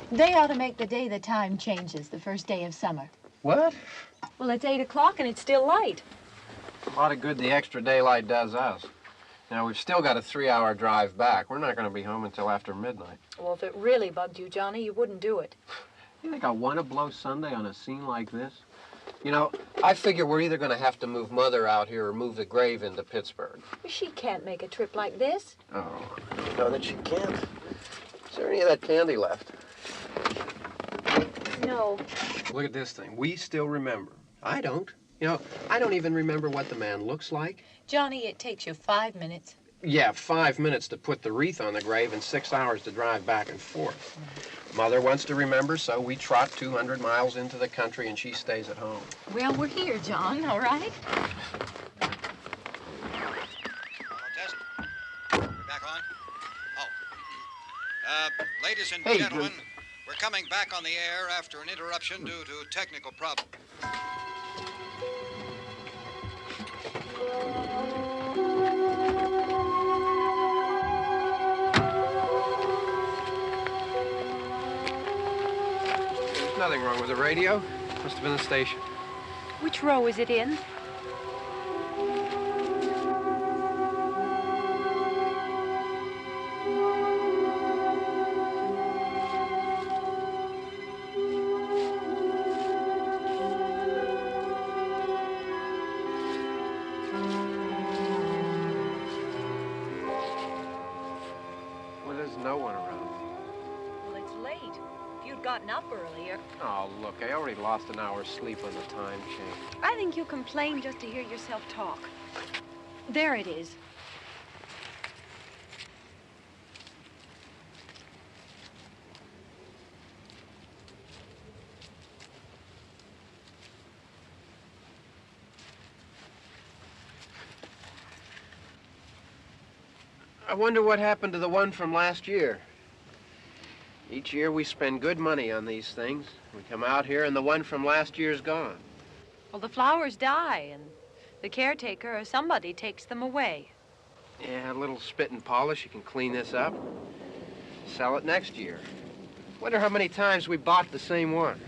They ought to make the day the time changes, the first day of summer. What? Well, it's 8 o'clock and it's still light. A lot of good the extra daylight does us. Now, we've still got a 3-hour drive back. We're not going to be home until after midnight. Well, if it really bugged you, Johnny, you wouldn't do it. You think I want to blow Sunday on a scene like this? You know, I figure we're either going to have to move Mother out here or move the grave into Pittsburgh. She can't make a trip like this. Oh, I know that she can't. Is there any of that candy left? No. Look at this thing. We still remember. I don't. You know, I don't even remember what the man looks like. Johnny, it takes you 5 minutes. Yeah, 5 minutes to put the wreath on the grave and 6 hours to drive back and forth. Mother wants to remember, so we trot 200 miles into the country and she stays at home. Well, we're here, John, all right? Test. We're back on? Oh. Ladies and gentlemen, we're coming back on the air after an interruption due to technical problems. There's nothing wrong with the radio. Must have been the station. Which row is it in? Up earlier. Oh, look, I already lost an hour's sleep on the time change. I think you complain just to hear yourself talk. There it is. I wonder what happened to the one from last year. Each year we spend good money on these things. We come out here and the one from last year's gone. Well, the flowers die and the caretaker or somebody takes them away. Yeah, a little spit and polish, you can clean this up. Sell it next year. Wonder how many times we bought the same one.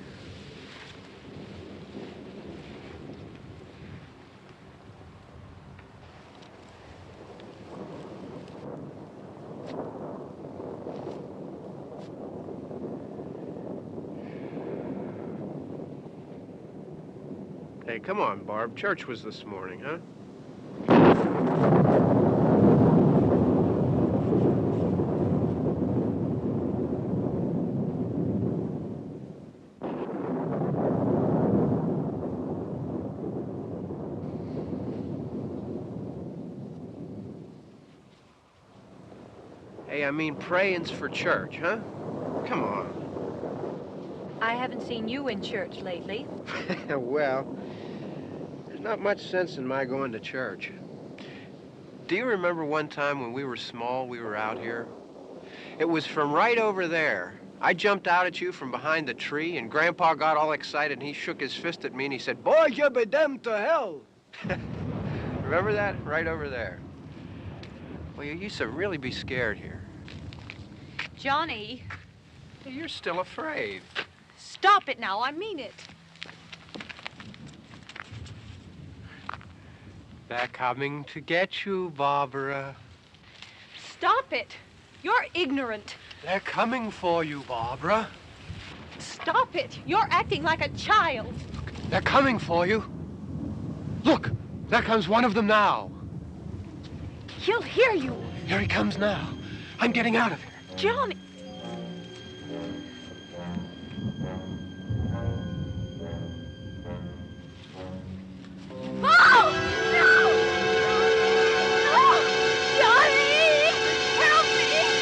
Hey, come on, Barb. Church was this morning, huh? I mean praying's for church, huh? Come on. I haven't seen you in church lately. Well, there's not much sense in my going to church. Do you remember one time when we were small, we were out here? It was from right over there. I jumped out at you from behind the tree, and Grandpa got all excited, and he shook his fist at me, and he said, "Boy, you be damned to hell." Remember that? Right over there. Well, you used to really be scared here. Johnny, You're still afraid. stop it now. I mean it. They're coming to get you, Barbara. Stop it. You're ignorant. They're coming for you, Barbara. Stop it. You're acting like a child. They're coming for you. Look, there comes one of them now. He'll hear you. Here he comes now. I'm getting out of here. Johnny. Oh! No! No! Johnny! Help me!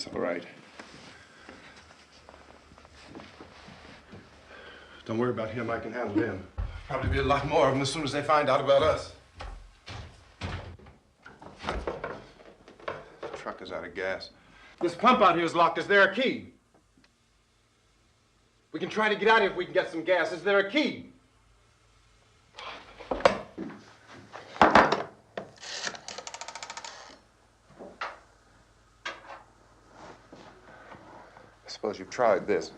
It's all right. Don't worry about him. I can handle him. Probably be a lot more of them as soon as they find out about us. The truck is out of gas. This pump out here is locked. Is there a key? We can try to get out here if we can get some gas. Is there a key? I suppose you've tried this.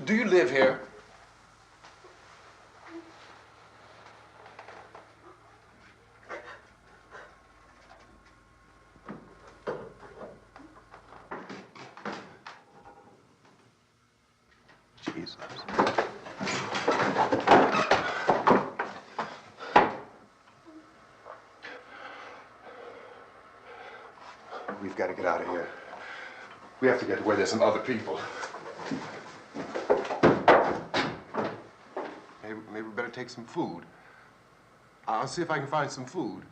Do you live here? Jesus. We've got to get out of here. We have to get to where there's some other people. Maybe we better take some food. I'll see if I can find some food.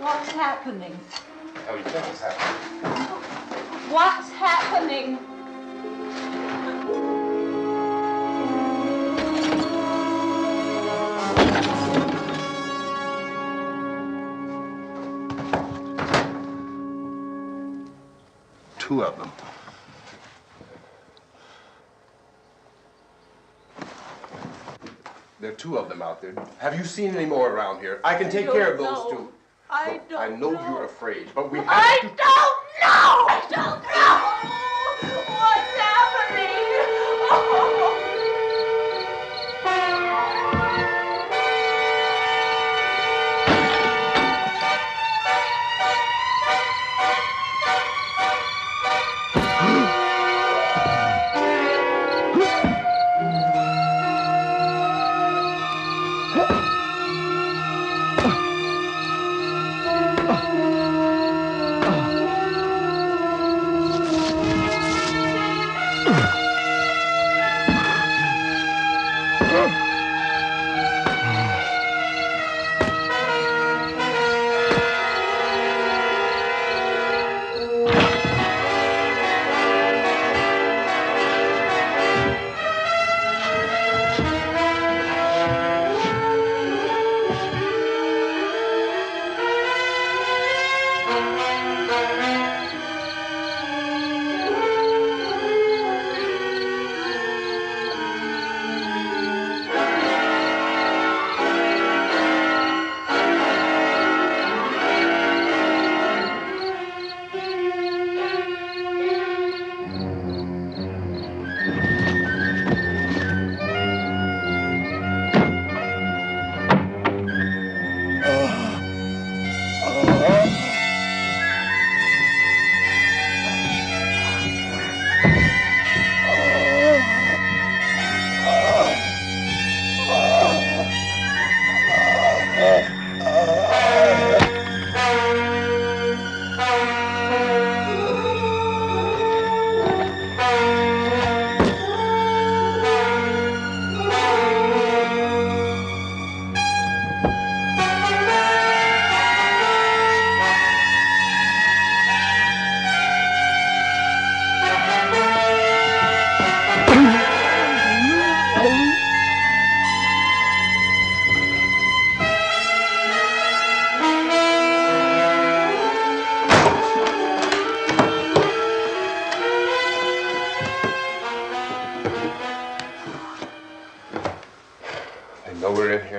What's happening? How do you think it's happening? What's happening? Two of them. There are two of them out there. Have you seen any more around here? I can take care of those two. I Look, I know you're afraid, but we have I to... don't know! I don't know! What's happening? Oh.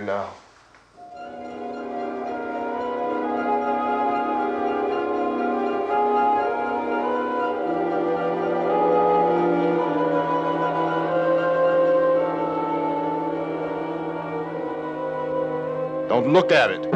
here now. Don't look at it.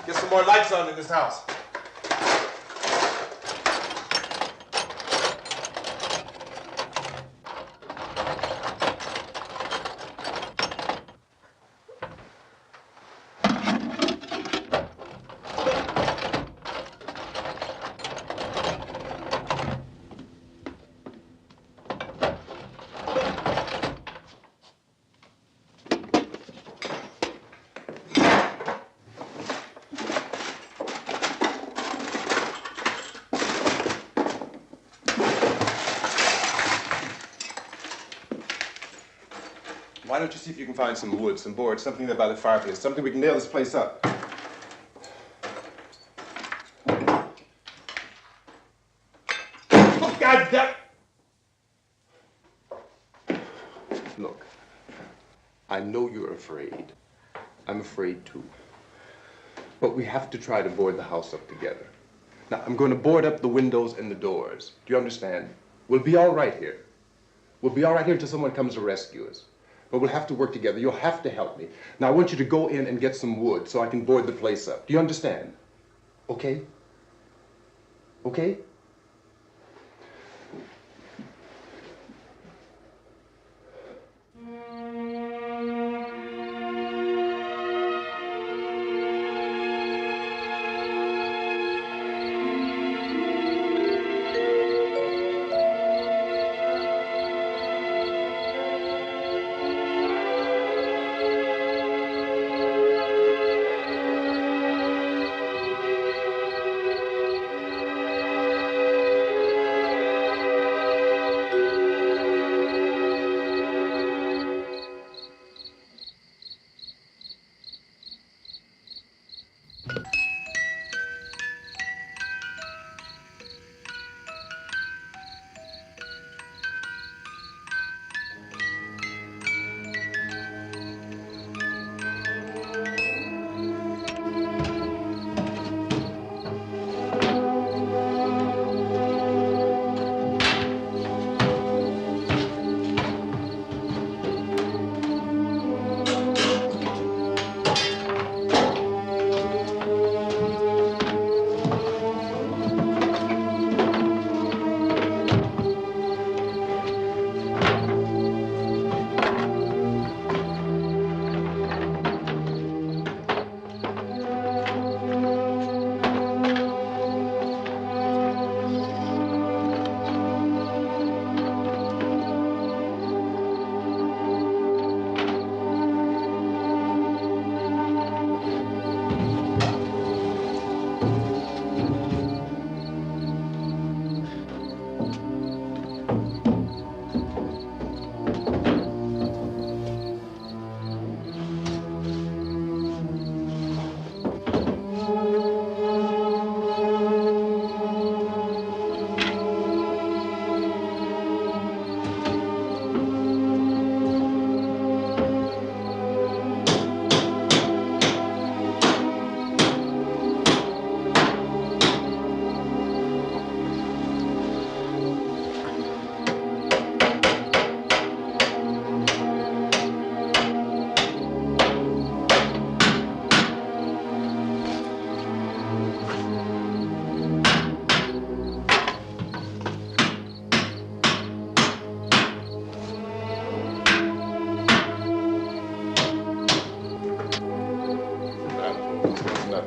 Get some more lights on in this house. Why don't you see if you can find some wood, some boards, something there by the fireplace, something we can nail this place up. Oh, God damn! Look, I know you're afraid. I'm afraid too. But we have to try to board the house up together. Now, I'm going to board up the windows and the doors. Do you understand? We'll be all right here. We'll be all right here until someone comes to rescue us. But we'll have to work together. You'll have to help me. Now, I want you to go in and get some wood so I can board the place up. Do you understand? Okay? Okay?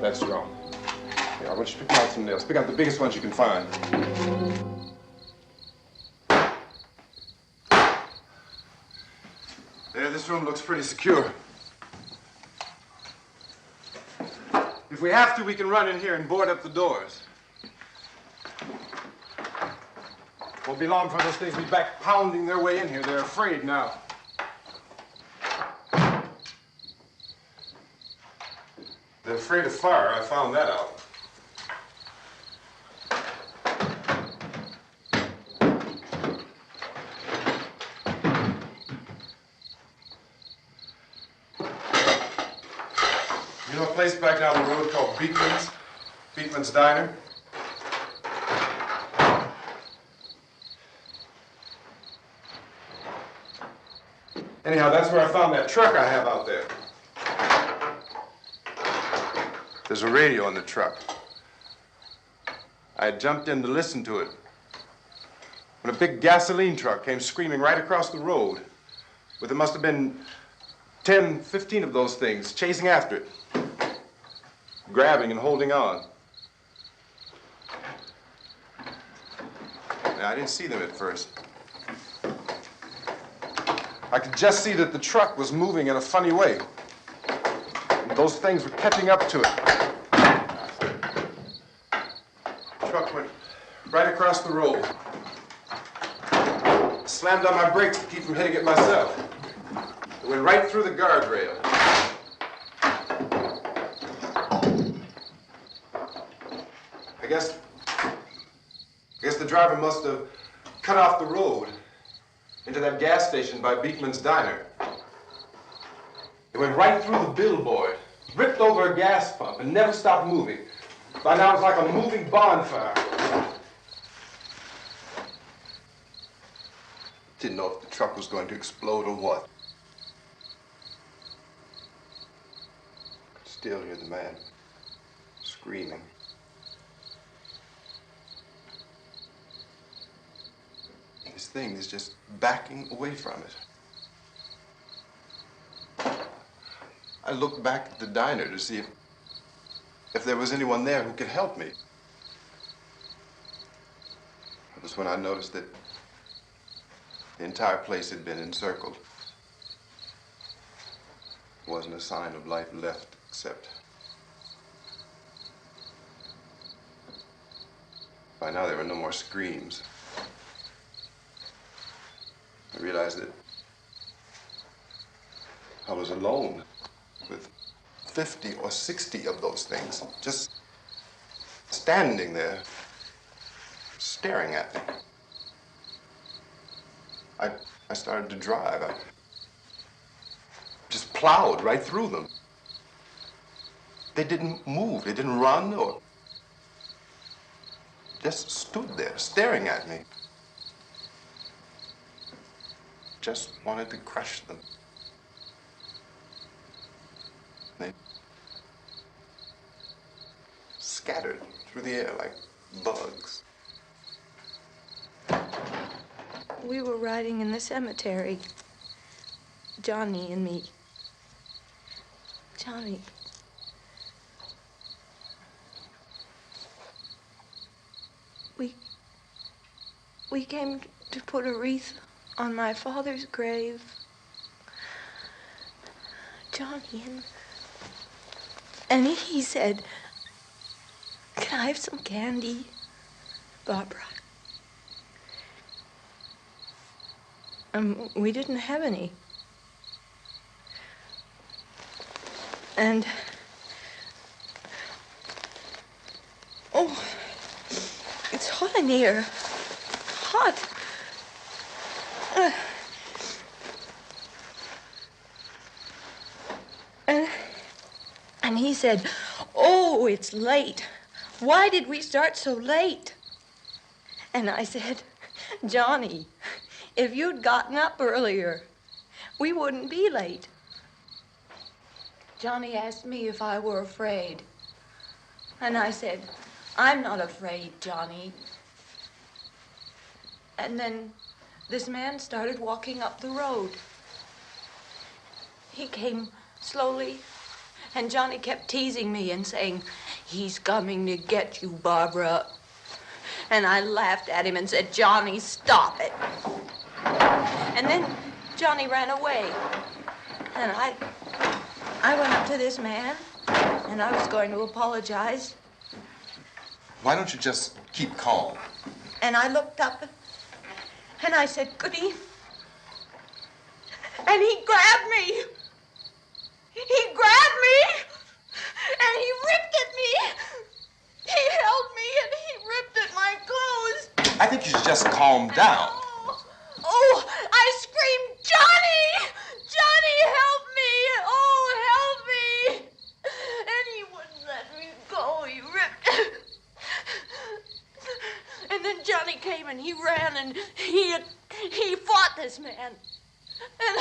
that strong. Here, I want you to pick out some nails. Pick out the biggest ones you can find. There, this room looks pretty secure. If we have to, we can run in here and board up the doors. Won't be long before those things will be back pounding their way in here. They're afraid now. They're afraid of fire. I found that out. You know a place back down the road called Beekman's Diner? Anyhow, that's where I found that truck I have out there. There's a radio in the truck. I had jumped in to listen to it when a big gasoline truck came screaming right across the road. But there must have been 10, 15 of those things chasing after it, grabbing and holding on. Now, I didn't see them at first. I could just see that the truck was moving in a funny way. And those things were catching up to it. The truck went right across the road. Slammed on my brakes to keep from hitting it myself. It went right through the guardrail. I guess the driver must have cut off the road into that gas station by Beekman's Diner. It went right through the billboard, ripped over a gas pump, and never stopped moving. By now, it was like a moving bonfire. Didn't know if the truck was going to explode or what. Could still hear the man screaming. This thing is just backing away from it. I looked back at the diner to see if there was anyone there who could help me. It was when I noticed that the entire place had been encircled. There wasn't a sign of life left except by now there were no more screams. I realized that I was alone with 50 or 60 of those things, just standing there, staring at me. I started to drive. I just plowed right through them. They didn't move, they didn't run or just stood there staring at me. Just wanted to crush them. They scattered through the air like bugs. We were riding in the cemetery, Johnny and me. Johnny. We came to put a wreath on my father's grave. Johnny, and he said, "Can I have some candy, Barbara?" We didn't have any. And, oh, it's hot in here. Hot. And he said, "Oh, it's late. Why did we start so late?" And I said, "Johnny, if you'd gotten up earlier, we wouldn't be late." Johnny asked me if I were afraid. And I said, "I'm not afraid, Johnny." And then this man started walking up the road. He came slowly And Johnny kept teasing me and saying, "He's coming to get you, Barbara." And I laughed at him and said, "Johnny, stop it." And then Johnny ran away. And I went up to this man, and I was going to apologize. Why don't you just keep calm? And I looked up, and I said, "Goody." And he grabbed me. He grabbed me, and he ripped at me. He held me, and he ripped at my clothes. I think you should just calm down. Oh, I screamed, "Johnny! Johnny, help me! Oh, help me!" And he wouldn't let me go. He ripped. And then Johnny came and he ran and he fought this man. And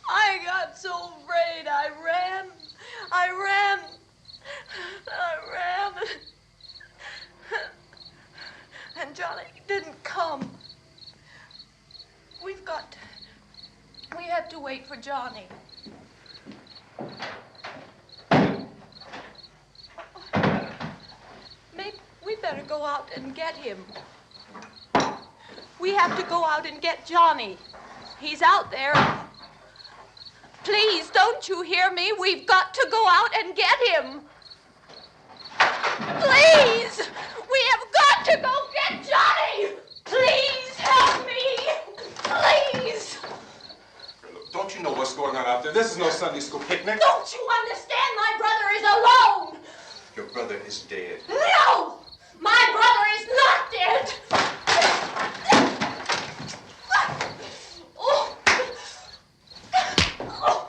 I got so afraid. I ran. And Johnny didn't come. We have to wait for Johnny. Maybe we better go out and get him. We have to go out and get Johnny. He's out there. Please, don't you hear me? We've got to go out and get him. Please! We have got to go get Johnny! Please help me! Please! Look, don't you know what's going on out there? This is no Sunday school picnic. Don't you understand? My brother is alone! Your brother is dead. No! My brother is not dead! Oh. Oh. Oh.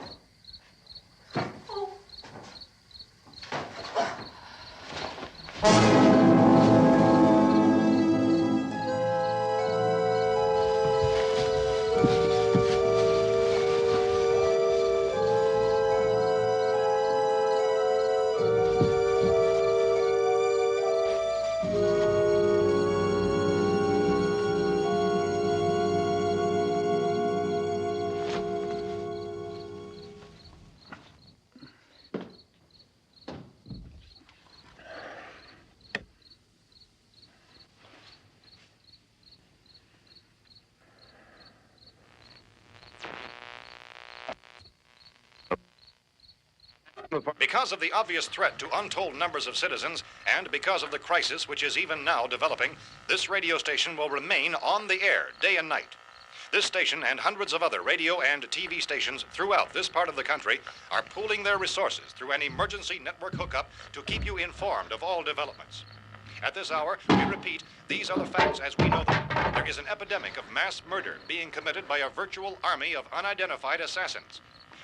Because of the obvious threat to untold numbers of citizens, and because of the crisis which is even now developing, this radio station will remain on the air day and night. This station and hundreds of other radio and TV stations throughout this part of the country are pooling their resources through an emergency network hookup to keep you informed of all developments. At this hour, we repeat, these are the facts as we know them. There is an epidemic of mass murder being committed by a virtual army of unidentified assassins.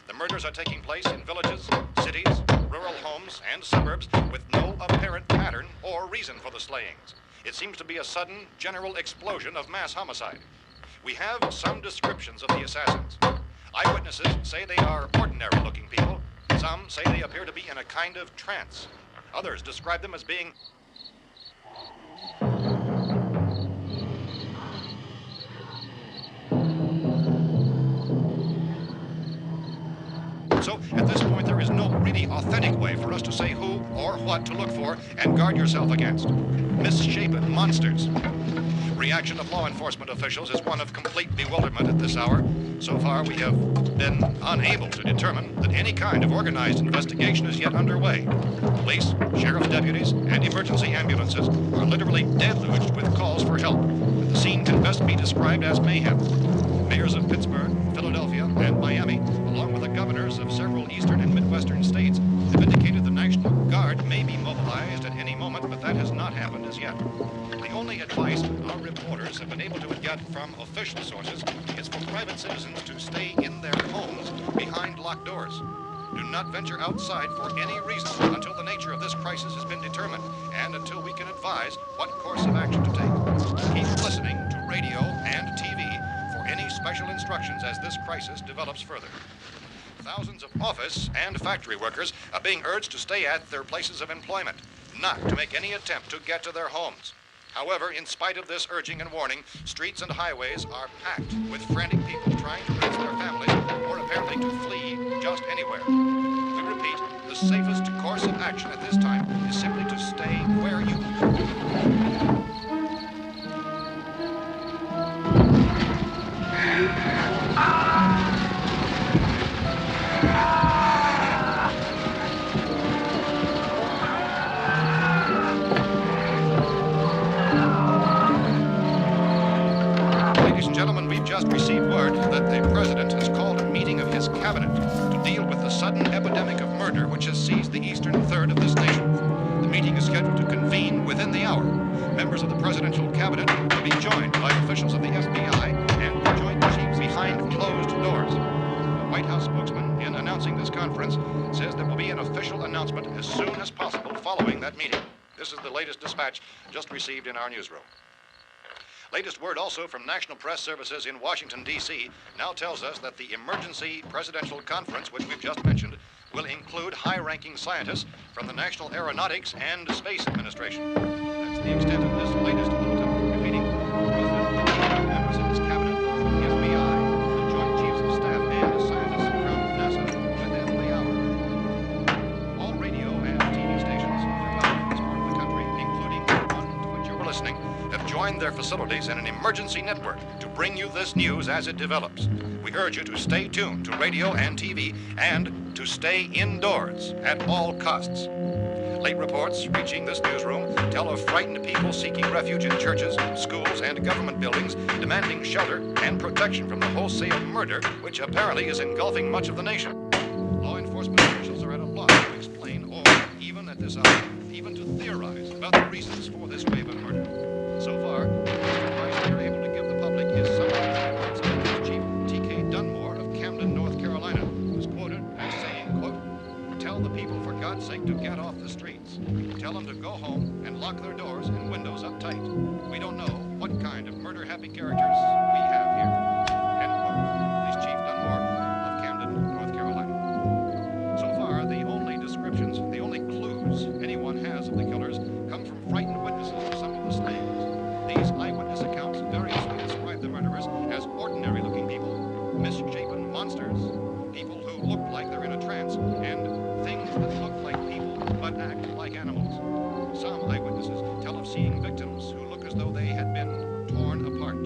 The murders are taking place in villages, cities, rural homes, and suburbs with no apparent pattern or reason for the slayings. It seems to be a sudden, general explosion of mass homicide. We have some descriptions of the assassins. Eyewitnesses say they are ordinary-looking people. Some say they appear to be in a kind of trance. Others describe them as being So, at this point, there is no really authentic way for us to say who or what to look for and guard yourself against. Misshapen monsters. Reaction of law enforcement officials is one of complete bewilderment at this hour. So far, we have been unable to determine that any kind of organized investigation is yet underway. Police, sheriff's deputies, and emergency ambulances are literally deluged with calls for help. The scene can best be described as mayhem. Mayors of Pittsburgh, Philadelphia, and Miami, along with the governors of several eastern and midwestern states, have indicated the National Guard may be mobilized at any moment, but that has not happened as yet. The only advice our reporters have been able to get from official sources is for private citizens to stay in their homes behind locked doors. Do not venture outside for any reason until the nature of this crisis has been determined and until we can advise what course of action to take. Keep listening to radio and TV for any special instructions as this crisis develops further. Thousands of office and factory workers are being urged to stay at their places of employment, not to make any attempt to get to their homes. However, in spite of this urging and warning, streets and highways are packed with frantic people trying to raise their families or apparently to flee just anywhere. We repeat, the safest course of action at this time is simply to stay where you just received word that the president has called a meeting of his cabinet to deal with the sudden epidemic of murder which has seized the eastern third of this nation. The meeting is scheduled to convene within the hour. Members of the presidential cabinet will be joined by officials of the FBI and the Joint Chiefs behind closed doors. The White House spokesman, in announcing this conference, says there will be an official announcement as soon as possible following that meeting. This is the latest dispatch just received in our newsroom. Latest word also from National Press Services in Washington, D.C. now tells us that the emergency presidential conference, which we've just mentioned, will include high-ranking scientists from the National Aeronautics and Space Administration. That's the extent of this latest bulletin. Repeating, the President, members of his cabinet, the FBI, the Joint Chiefs of Staff, and scientists from NASA within the hour. All radio and TV stations throughout this part of the country, including the one to which you were listening, have joined their facilities in an emergency network to bring you this news as it develops. We urge you to stay tuned to radio and TV and to stay indoors at all costs. Late reports reaching this newsroom tell of frightened people seeking refuge in churches, schools, and government buildings, demanding shelter and protection from the wholesale murder which apparently is engulfing much of the nation. Law enforcement officials are at a loss to explain or, even at this hour, even to theorize about the reasons for this wave of murder. So far, the advice we are able to give the public is some of the words of Chief T.K. Dunmore of Camden, North Carolina, who's quoted as saying, quote, "Tell the people for God's sake to get off the streets. Tell them to go home and lock their doors and windows up tight. We don't know what kind of murder-happy characters we have here." End quote. This Chief Dunmore of Camden, North Carolina. So far, the only descriptions, the only clues anyone has of the killers come from frightened witnesses of some of the slayings. These eyewitness accounts variously describe the murderers as ordinary-looking people, misshapen monsters, people who look like they're in a trance, and things that look like people but act like animals. Some eyewitnesses tell of seeing victims who look as though they had been torn apart.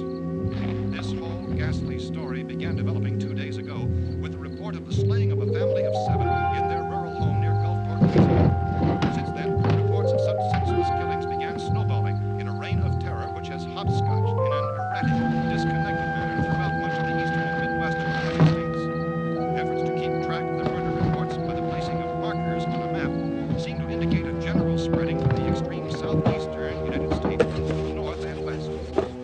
This whole ghastly story began developing 2 days ago with the report of the slaying of a family of 7 in their rural home near Gulfport, Louisiana. Since then, reports of such senseless killings began snowballing in a reign of terror which has hopscotched in an erratic, disconnected manner throughout much of the eastern and midwestern United States. Efforts to keep track of the murder reports by the placing of markers on a map seem to indicate a general spreading from the extreme southeastern United States to the north and west.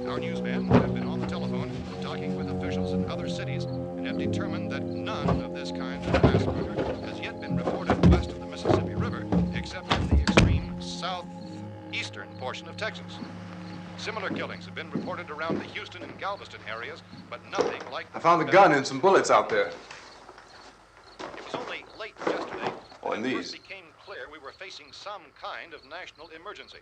Our newsmen have been on the telephone talking with officials in other cities and have determined that none of this kind of mass murder has yet been reported west of the Mississippi River, except in the extreme southeastern portion of Texas. Similar killings have been reported around the Houston and Galveston areas, but nothing like... I found a gun and some bullets out there. It was only late yesterday Oh, and when it these. first became clear we were facing some kind of national emergency.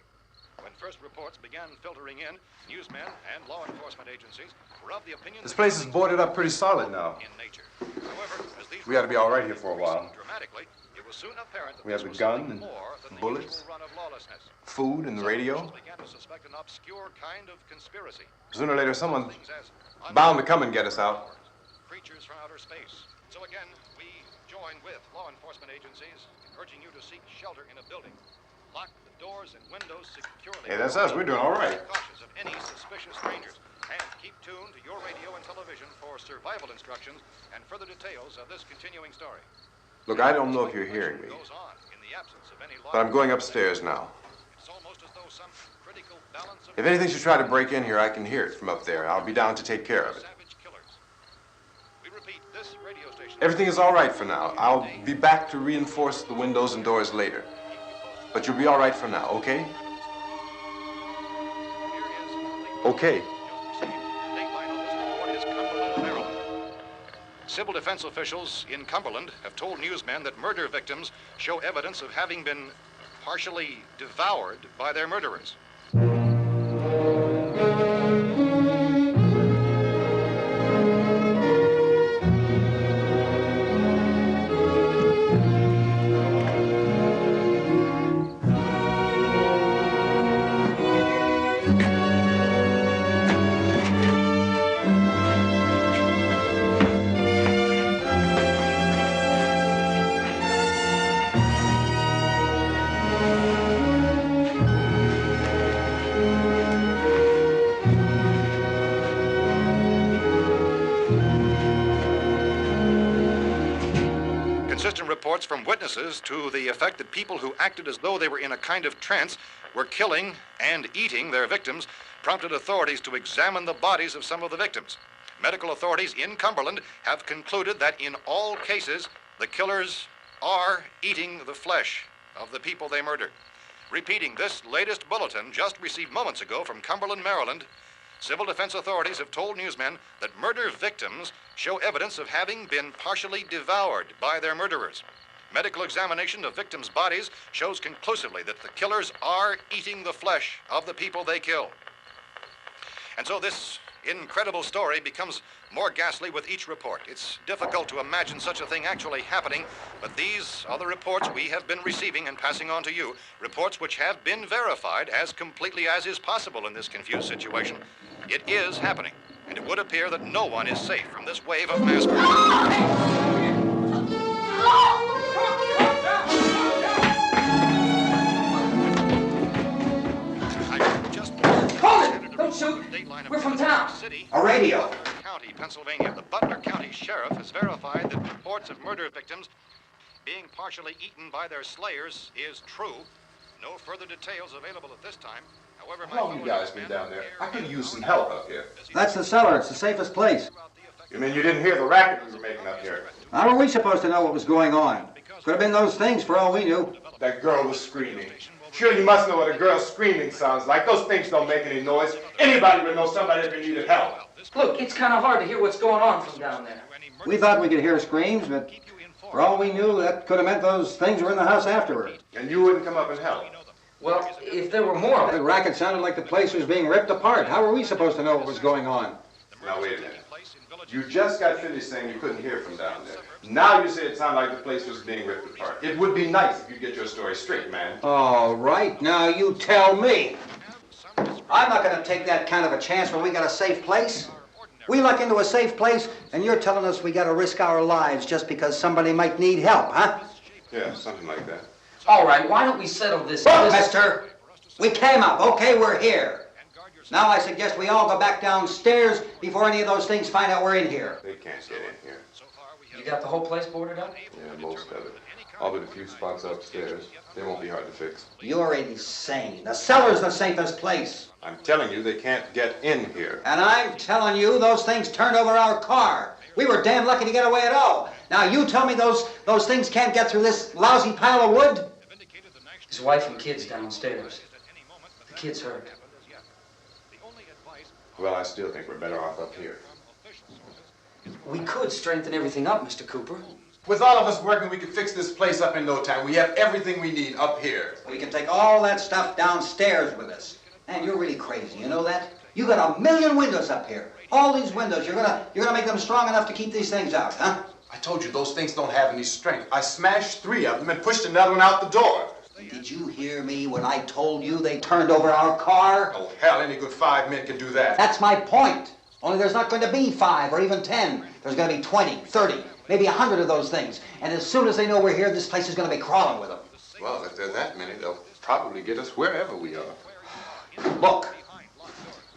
When first reports began filtering in, newsmen and law enforcement agencies were of the opinion This that place is killings boarded were up pretty solid now. in nature. However, as these We ought to be all right here reports for a while. increased dramatically, it was soon apparent that We have this the was gun something and more than the bullets, usual run of lawlessness. food and the Some radio. officials began to suspect an obscure kind of conspiracy. Sooner or later, someone's Things as bound to come and get us out. creatures from outer space. So again, we join with law enforcement agencies in urging you to seek shelter in a building. Lock the doors and windows securely. Hey, that's us. We're doing all right. Be cautious of any suspicious strangers. And keep tuned to your radio and television for survival instructions and further details of this continuing story. Look, I don't know if you're hearing me, Goes on in the absence of any law but I'm going upstairs now. It's almost as though some critical balance of If anything should try to break in here, I can hear it from up there. I'll be down to take care of it. savage killers. We repeat, this radio station. Everything is all right for now. I'll be back to reinforce the windows and doors later. But you'll be all right for now, okay? Okay. Civil defense officials in Cumberland have told newsmen that murder victims show evidence of having been partially devoured by their murderers. Inconsistent reports from witnesses to the effect that people who acted as though they were in a kind of trance were killing and eating their victims prompted authorities to examine the bodies of some of the victims. Medical authorities in Cumberland have concluded that in all cases, the killers are eating the flesh of the people they murdered. Repeating this latest bulletin just received moments ago from Cumberland, Maryland, civil defense authorities have told newsmen that murder victims show evidence of having been partially devoured by their murderers. Medical examination of victims' bodies shows conclusively that the killers are eating the flesh of the people they kill. And so this incredible story becomes more ghastly with each report. It's difficult to imagine such a thing actually happening, but these are the reports we have been receiving and passing on to you, reports which have been verified as completely as is possible in this confused situation. It is happening, and it would appear that no one is safe from this wave of mass murder. Don't shoot! We're from town. A radio. County, Pennsylvania. The Butler County Sheriff has verified that reports of murder victims being partially eaten by their slayers is true. No further details available at this time. However, How long you guys been down there? I could use some help up here. That's the cellar. It's the safest place. You mean you didn't hear the racket we were making up here? How were we supposed to know what was going on? Could have been those things for all we knew. That girl was screaming. Sure, you must know what a girl screaming sounds like. Those things don't make any noise. Anybody would know somebody ever needed help. Look, it's kind of hard to hear what's going on from down there. We thought we could hear screams, but for all we knew, that could have meant those things were in the house afterward. And you wouldn't come up and help? Well, if there were more of The it. racket sounded like the place was being ripped apart. How were we supposed to know what was going on? Now, wait a minute. You just got finished saying you couldn't hear from down there. Now you say it sounded like the place was being ripped apart. It would be nice if you get your story straight, man. All right, now you tell me. I'm not going to take that kind of a chance when we got a safe place. We luck into a safe place, and you're telling us we got to risk our lives just because somebody might need help, huh? Yeah, something like that. All right, why don't we settle this? Look, mister, we came up. Okay, we're here. Now I suggest we all go back downstairs before any of those things find out we're in here. They can't get in here. You got the whole place boarded up? Yeah, most of it. All but a few spots upstairs. They won't be hard to fix. You're insane. The cellar's the safest place. I'm telling you, they can't get in here. And I'm telling you, those things turned over our car. We were damn lucky to get away at all. Now you tell me those things can't get through this lousy pile of wood? His wife and kids downstairs. The kid's hurt. Well, I still think we're better off up here. We could strengthen everything up, Mr. Cooper. With all of us working, we can fix this place up in no time. We have everything we need up here. We can take all that stuff downstairs with us. Man, you're really crazy, you know that? You got 1 million windows up here. All these windows, you're gonna make them strong enough to keep these things out, huh? I told you those things don't have any strength. I smashed 3 of them and pushed another one out the door. Did you hear me when I told you they turned over our car? Oh, hell, any good 5 men can do that. That's my point. Only there's not going to be 5 or even 10. There's going to be 20, 30, maybe 100 of those things. And as soon as they know we're here, this place is going to be crawling with them. Well, if there's that many, they'll probably get us wherever we are. Look,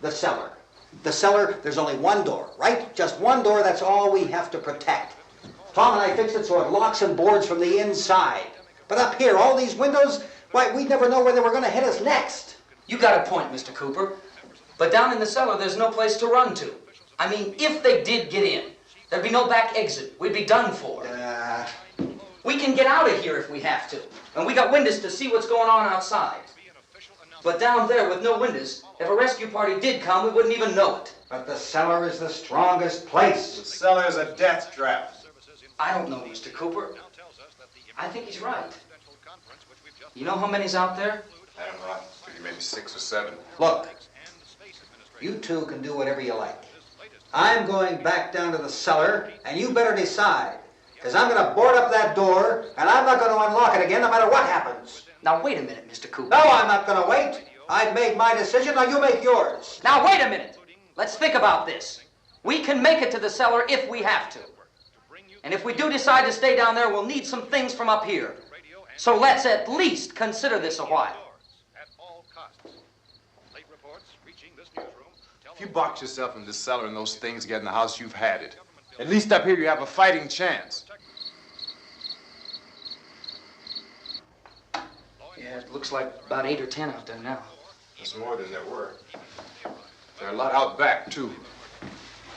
the cellar. The cellar, there's only one door, right? Just one door, that's all we have to protect. Tom and I fixed it so it locks and boards from the inside. But up here, all these windows, why, we'd never know where they were going to hit us next. You got a point, Mr. Cooper. But down in the cellar, there's no place to run to. I mean, if they did get in, there'd be no back exit. We'd be done for. We can get out of here if we have to. And we got windows to see what's going on outside. But down there with no windows, if a rescue party did come, we wouldn't even know it. But the cellar is the strongest place. The cellar is a death trap. I don't know, Mr. Cooper. I think he's right. You know how many's out there? I don't know. Maybe 6 or 7. Look, you two can do whatever you like. I'm going back down to the cellar, and you better decide. Because I'm going to board up that door, and I'm not going to unlock it again no matter what happens. Now, wait a minute, Mr. Cooper. No, I'm not going to wait. I've made my decision, now you make yours. Now, wait a minute. Let's think about this. We can make it to the cellar if we have to. And if we do decide to stay down there, we'll need some things from up here. So let's at least consider this a while. If you box yourself in this cellar and those things get in the house, you've had it. At least up here you have a fighting chance. Yeah, it looks like about 8 or 10 out there now. There's more than there were. There are a lot out back, too.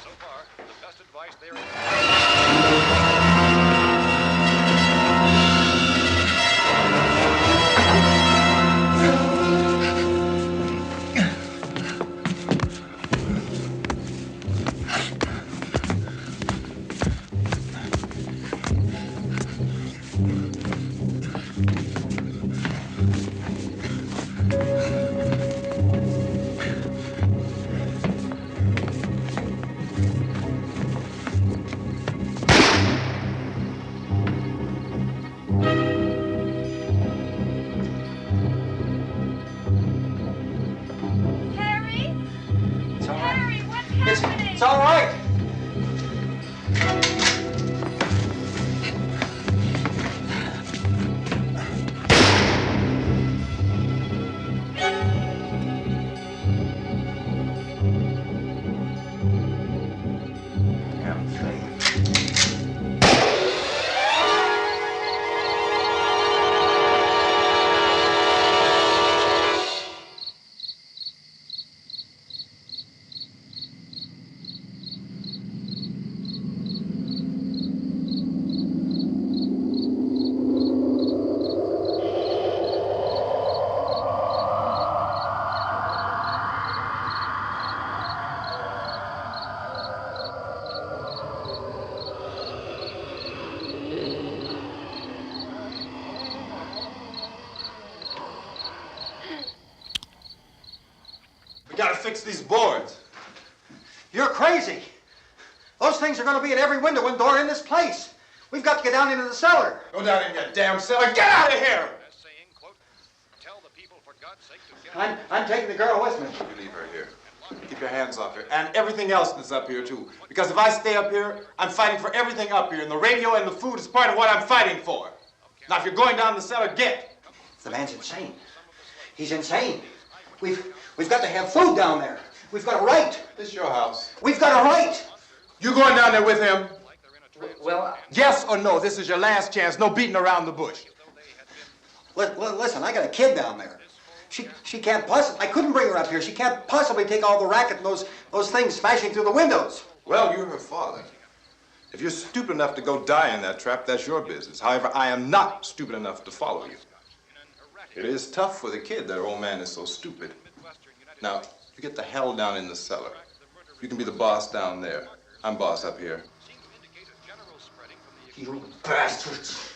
So far, the best advice there It's all right. Damn thing. We gotta fix these boards. You're crazy. Those things are going to be at every window and door in this place. We've got to get down into the cellar. Go down in your damn cellar. Get out of here! saying, quote, tell the people for God's sake to get I'm taking the girl with me. You leave her here. Keep your hands off her. And everything else that's up here, too. Because if I stay up here, I'm fighting for everything up here. And the radio and the food is part of what I'm fighting for. Now, if you're going down the cellar, get. The man's insane. He's insane. We've got to have food down there. We've got a right. This is your house. We've got a right. You going down there with him? Well, Yes or no? This is your last chance. No beating around the bush. Listen, I got a kid down there. She can't possibly. I couldn't bring her up here. She can't possibly take all the racket and those things smashing through the windows. Well, you're her father. If you're stupid enough to go die in that trap, that's your business. However, I am not stupid enough to follow you. It is tough for the kid that her old man is so stupid. Now, you get the hell down in the cellar. You can be the boss down there. I'm boss up here. You bastards.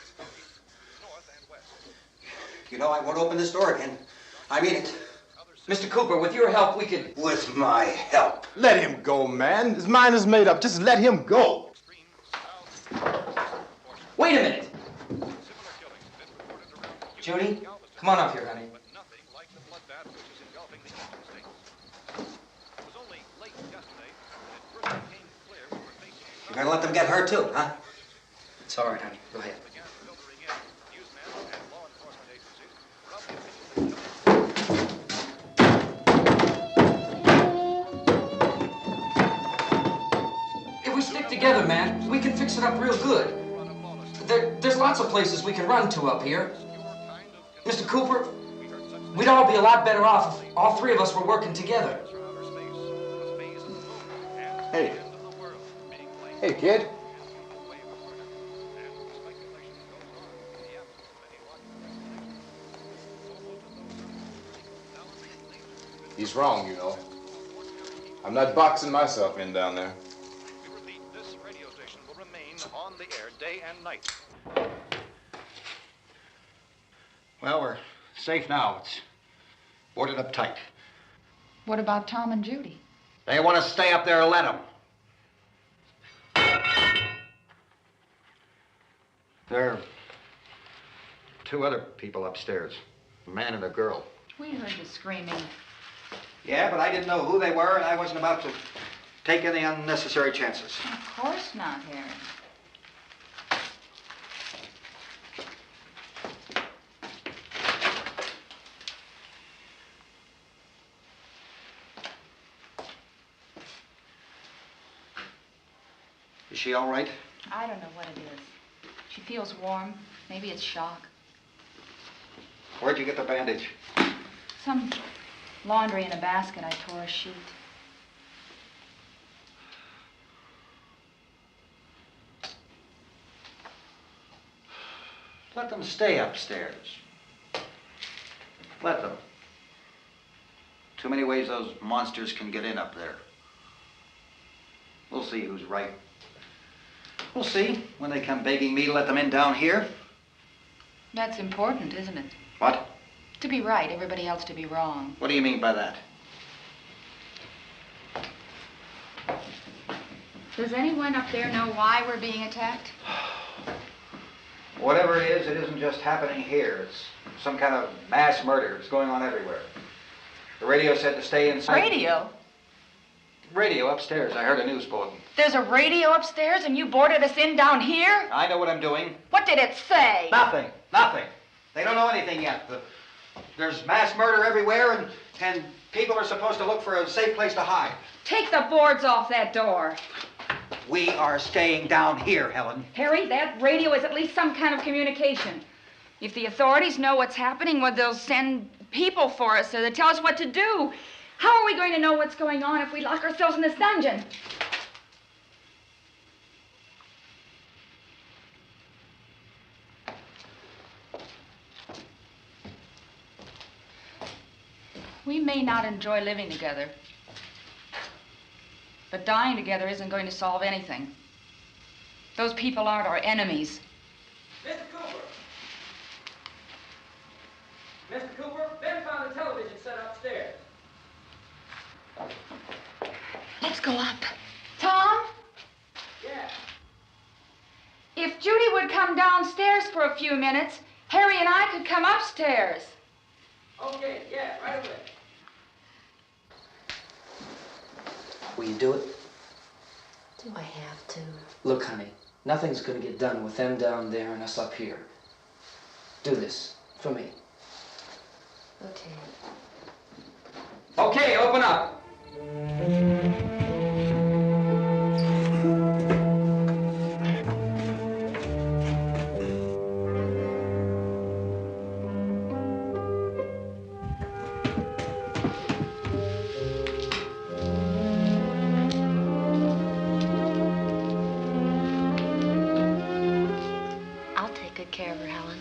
You know, I won't open this door again. I mean it. Mr. Cooper, with your help, we could... With my help. Let him go, man. His mind is made up. Just let him go. Wait a minute. Judy, come on up here, honey. You're gonna let them get hurt too, huh? It's all right, honey. Go ahead. If we stick together, man, we can fix it up real good. There's lots of places we can run to up here. Mr. Cooper, we'd all be a lot better off if all three of us were working together. Hey. Hey, kid. He's wrong, you know. I'm not boxing myself in down there. We repeat, this radio station will remain on the air day and night. Well, we're safe now. It's boarded up tight. What about Tom and Judy? They want to stay up there, let them. There are two other people upstairs, a man and a girl. We heard you screaming. Yeah, but I didn't know who they were, and I wasn't about to take any unnecessary chances. Of course not, Harry. Is she all right? I don't know what it is. She feels warm. Maybe it's shock. Where'd you get the bandage? Some laundry in a basket. I tore a sheet. Let them stay upstairs. Let them. Too many ways those monsters can get in up there. We'll see who's right. We'll see when they come begging me to let them in down here. That's important, isn't it? What? To be right, everybody else to be wrong. What do you mean by that? Does anyone up there know why we're being attacked? Whatever it isn't just happening here. It's some kind of mass murder. It's going on everywhere. The radio said to stay inside. Radio? Radio upstairs. I heard a news bulletin. There's a radio upstairs and you boarded us in down here? I know what I'm doing. What did it say? Nothing. Nothing. They don't know anything yet. There's mass murder everywhere and people are supposed to look for a safe place to hide. Take the boards off that door. We are staying down here, Helen. Harry, that radio is at least some kind of communication. If the authorities know what's happening, well, they'll send people for us so they tell us what to do. How are we going to know what's going on if we lock ourselves in this dungeon? We may not enjoy living together, but dying together isn't going to solve anything. Those people aren't our enemies. Mr. Cooper! Mr. Cooper, Ben found a television set upstairs. Let's go up. Tom? Yeah. If Judy would come downstairs for a few minutes, Harry and I could come upstairs. Okay, yeah, right away. Will you do it? Do I have to? Look, honey, nothing's gonna get done with them down there and us up here. Do this for me. Okay. Okay, open up. I'll take good care of her, Helen.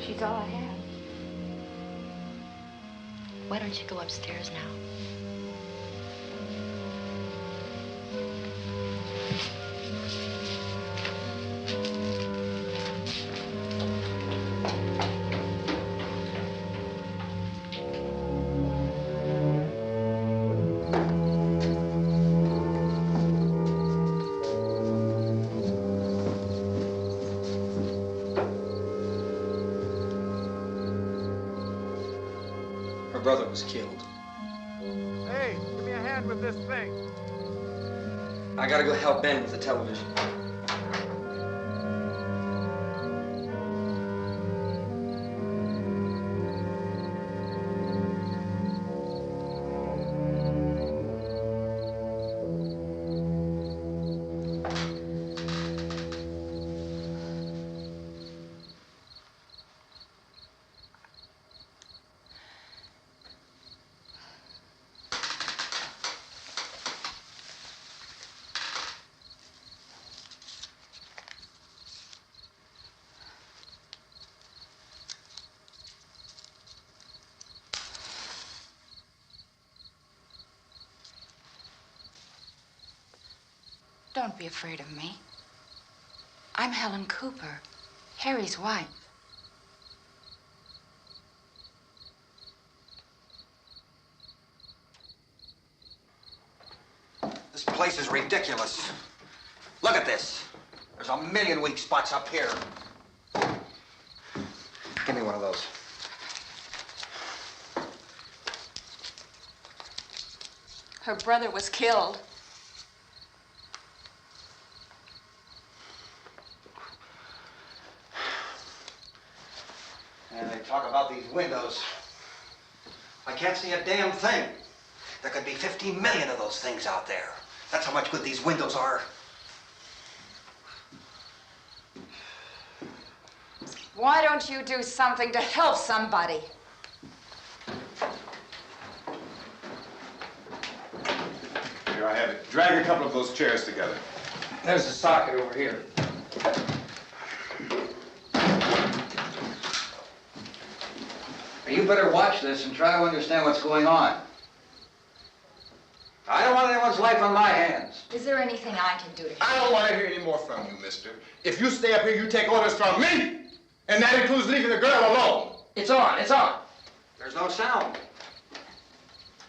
She's all I have. Why don't you go upstairs now? Her brother was killed. Hey, give me a hand with this thing. I gotta go help Ben with the television. Don't be afraid of me. I'm Helen Cooper, Harry's wife. This place is ridiculous. Look at this. There's a million weak spots up here. Give me one of those. Her brother was killed. And they talk about these windows. I can't see a damn thing. There could be 15 million of those things out there. That's how much good these windows are. Why don't you do something to help somebody? Here, I have it. Drag a couple of those chairs together. There's a socket over here. You better watch this and try to understand what's going on. I don't want anyone's life on my hands. Is there anything I can do to help? I don't want to hear any more from you, mister. If you stay up here, you take orders from me. And that includes leaving the girl alone. It's on, it's on. There's no sound.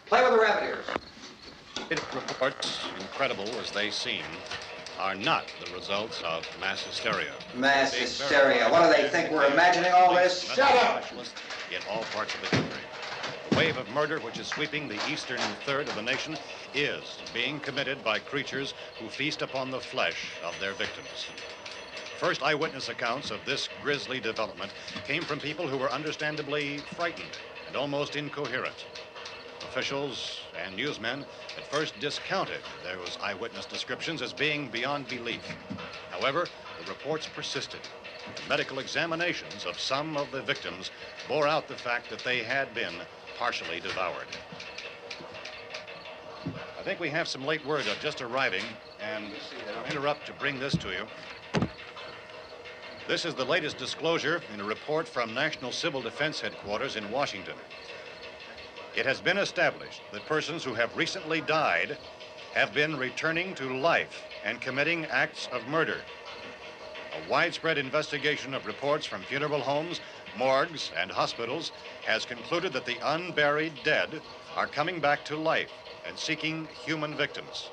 Play with the rabbit ears. Reports, incredible as they seem, are not the results of mass hysteria. Mass hysteria. What do they think? We're imagining all this? Shut up! In all parts of the country. The wave of murder which is sweeping the eastern third of the nation is being committed by creatures who feast upon the flesh of their victims. First eyewitness accounts of this grisly development came from people who were understandably frightened and almost incoherent. Officials and newsmen at first discounted those eyewitness descriptions as being beyond belief. However, the reports persisted. The medical examinations of some of the victims bore out the fact that they had been partially devoured. I think we have some late word just arriving, and I'll interrupt to bring this to you. This is the latest disclosure in a report from National Civil Defense Headquarters in Washington. It has been established that persons who have recently died have been returning to life and committing acts of murder. A widespread investigation of reports from funeral homes, morgues, and hospitals has concluded that the unburied dead are coming back to life and seeking human victims.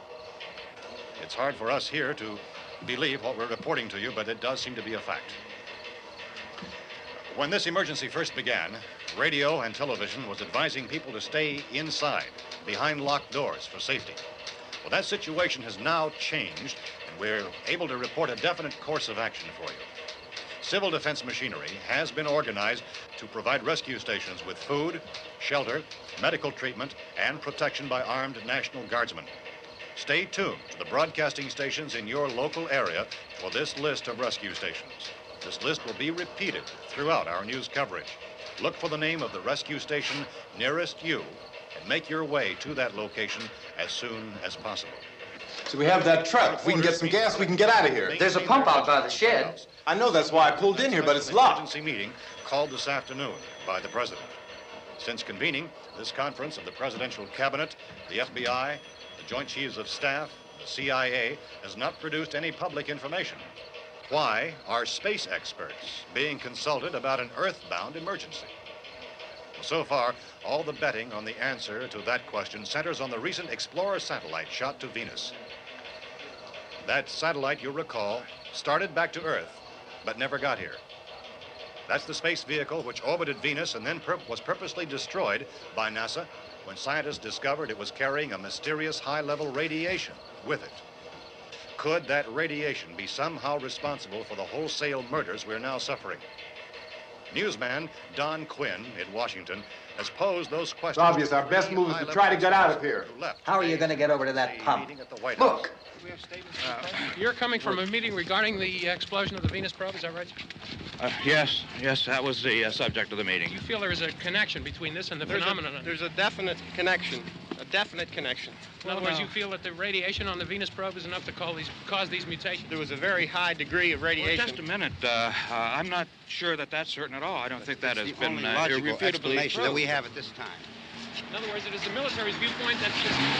It's hard for us here to believe what we're reporting to you, but it does seem to be a fact. When this emergency first began, radio and television was advising people to stay inside, behind locked doors for safety. Well, that situation has now changed, and we're able to report a definite course of action for you. Civil defense machinery has been organized to provide rescue stations with food, shelter, medical treatment, and protection by armed National Guardsmen. Stay tuned to the broadcasting stations in your local area for this list of rescue stations. This list will be repeated throughout our news coverage. Look for the name of the rescue station nearest you and make your way to that location as soon as possible. So we have that truck. We can get some gas, we can get out of here. There's a pump out by the shed. I know, that's why I pulled in here, but it's locked. Emergency meeting called this afternoon by the president. Since convening this conference of the presidential cabinet, the FBI, the Joint Chiefs of Staff, the CIA has not produced any public information. Why are space experts being consulted about an earthbound emergency? So far, all the betting on the answer to that question centers on the recent Explorer satellite shot to Venus. That satellite, you'll recall, started back to Earth, but never got here. That's the space vehicle which orbited Venus and then was purposely destroyed by NASA when scientists discovered it was carrying a mysterious high-level radiation with it. Could that radiation be somehow responsible for the wholesale murders we're now suffering? Newsman Don Quinn in Washington has posed those questions. It's obvious our best move is to try to get out of here. How are you going to get over to that pump? Look! You're coming from a meeting regarding the explosion of the Venus probe, is that right? Yes, that was the subject of the meeting. You feel there is a connection between this and the phenomenon? There's a definite connection. In other words, you feel that the radiation on the Venus probe is enough to cause these mutations? There was a very high degree of radiation. Well, just a minute. I'm not sure that that's certain at all. I don't think that has been logical explanation that we proved. have at this time. In other words, it is the military's viewpoint that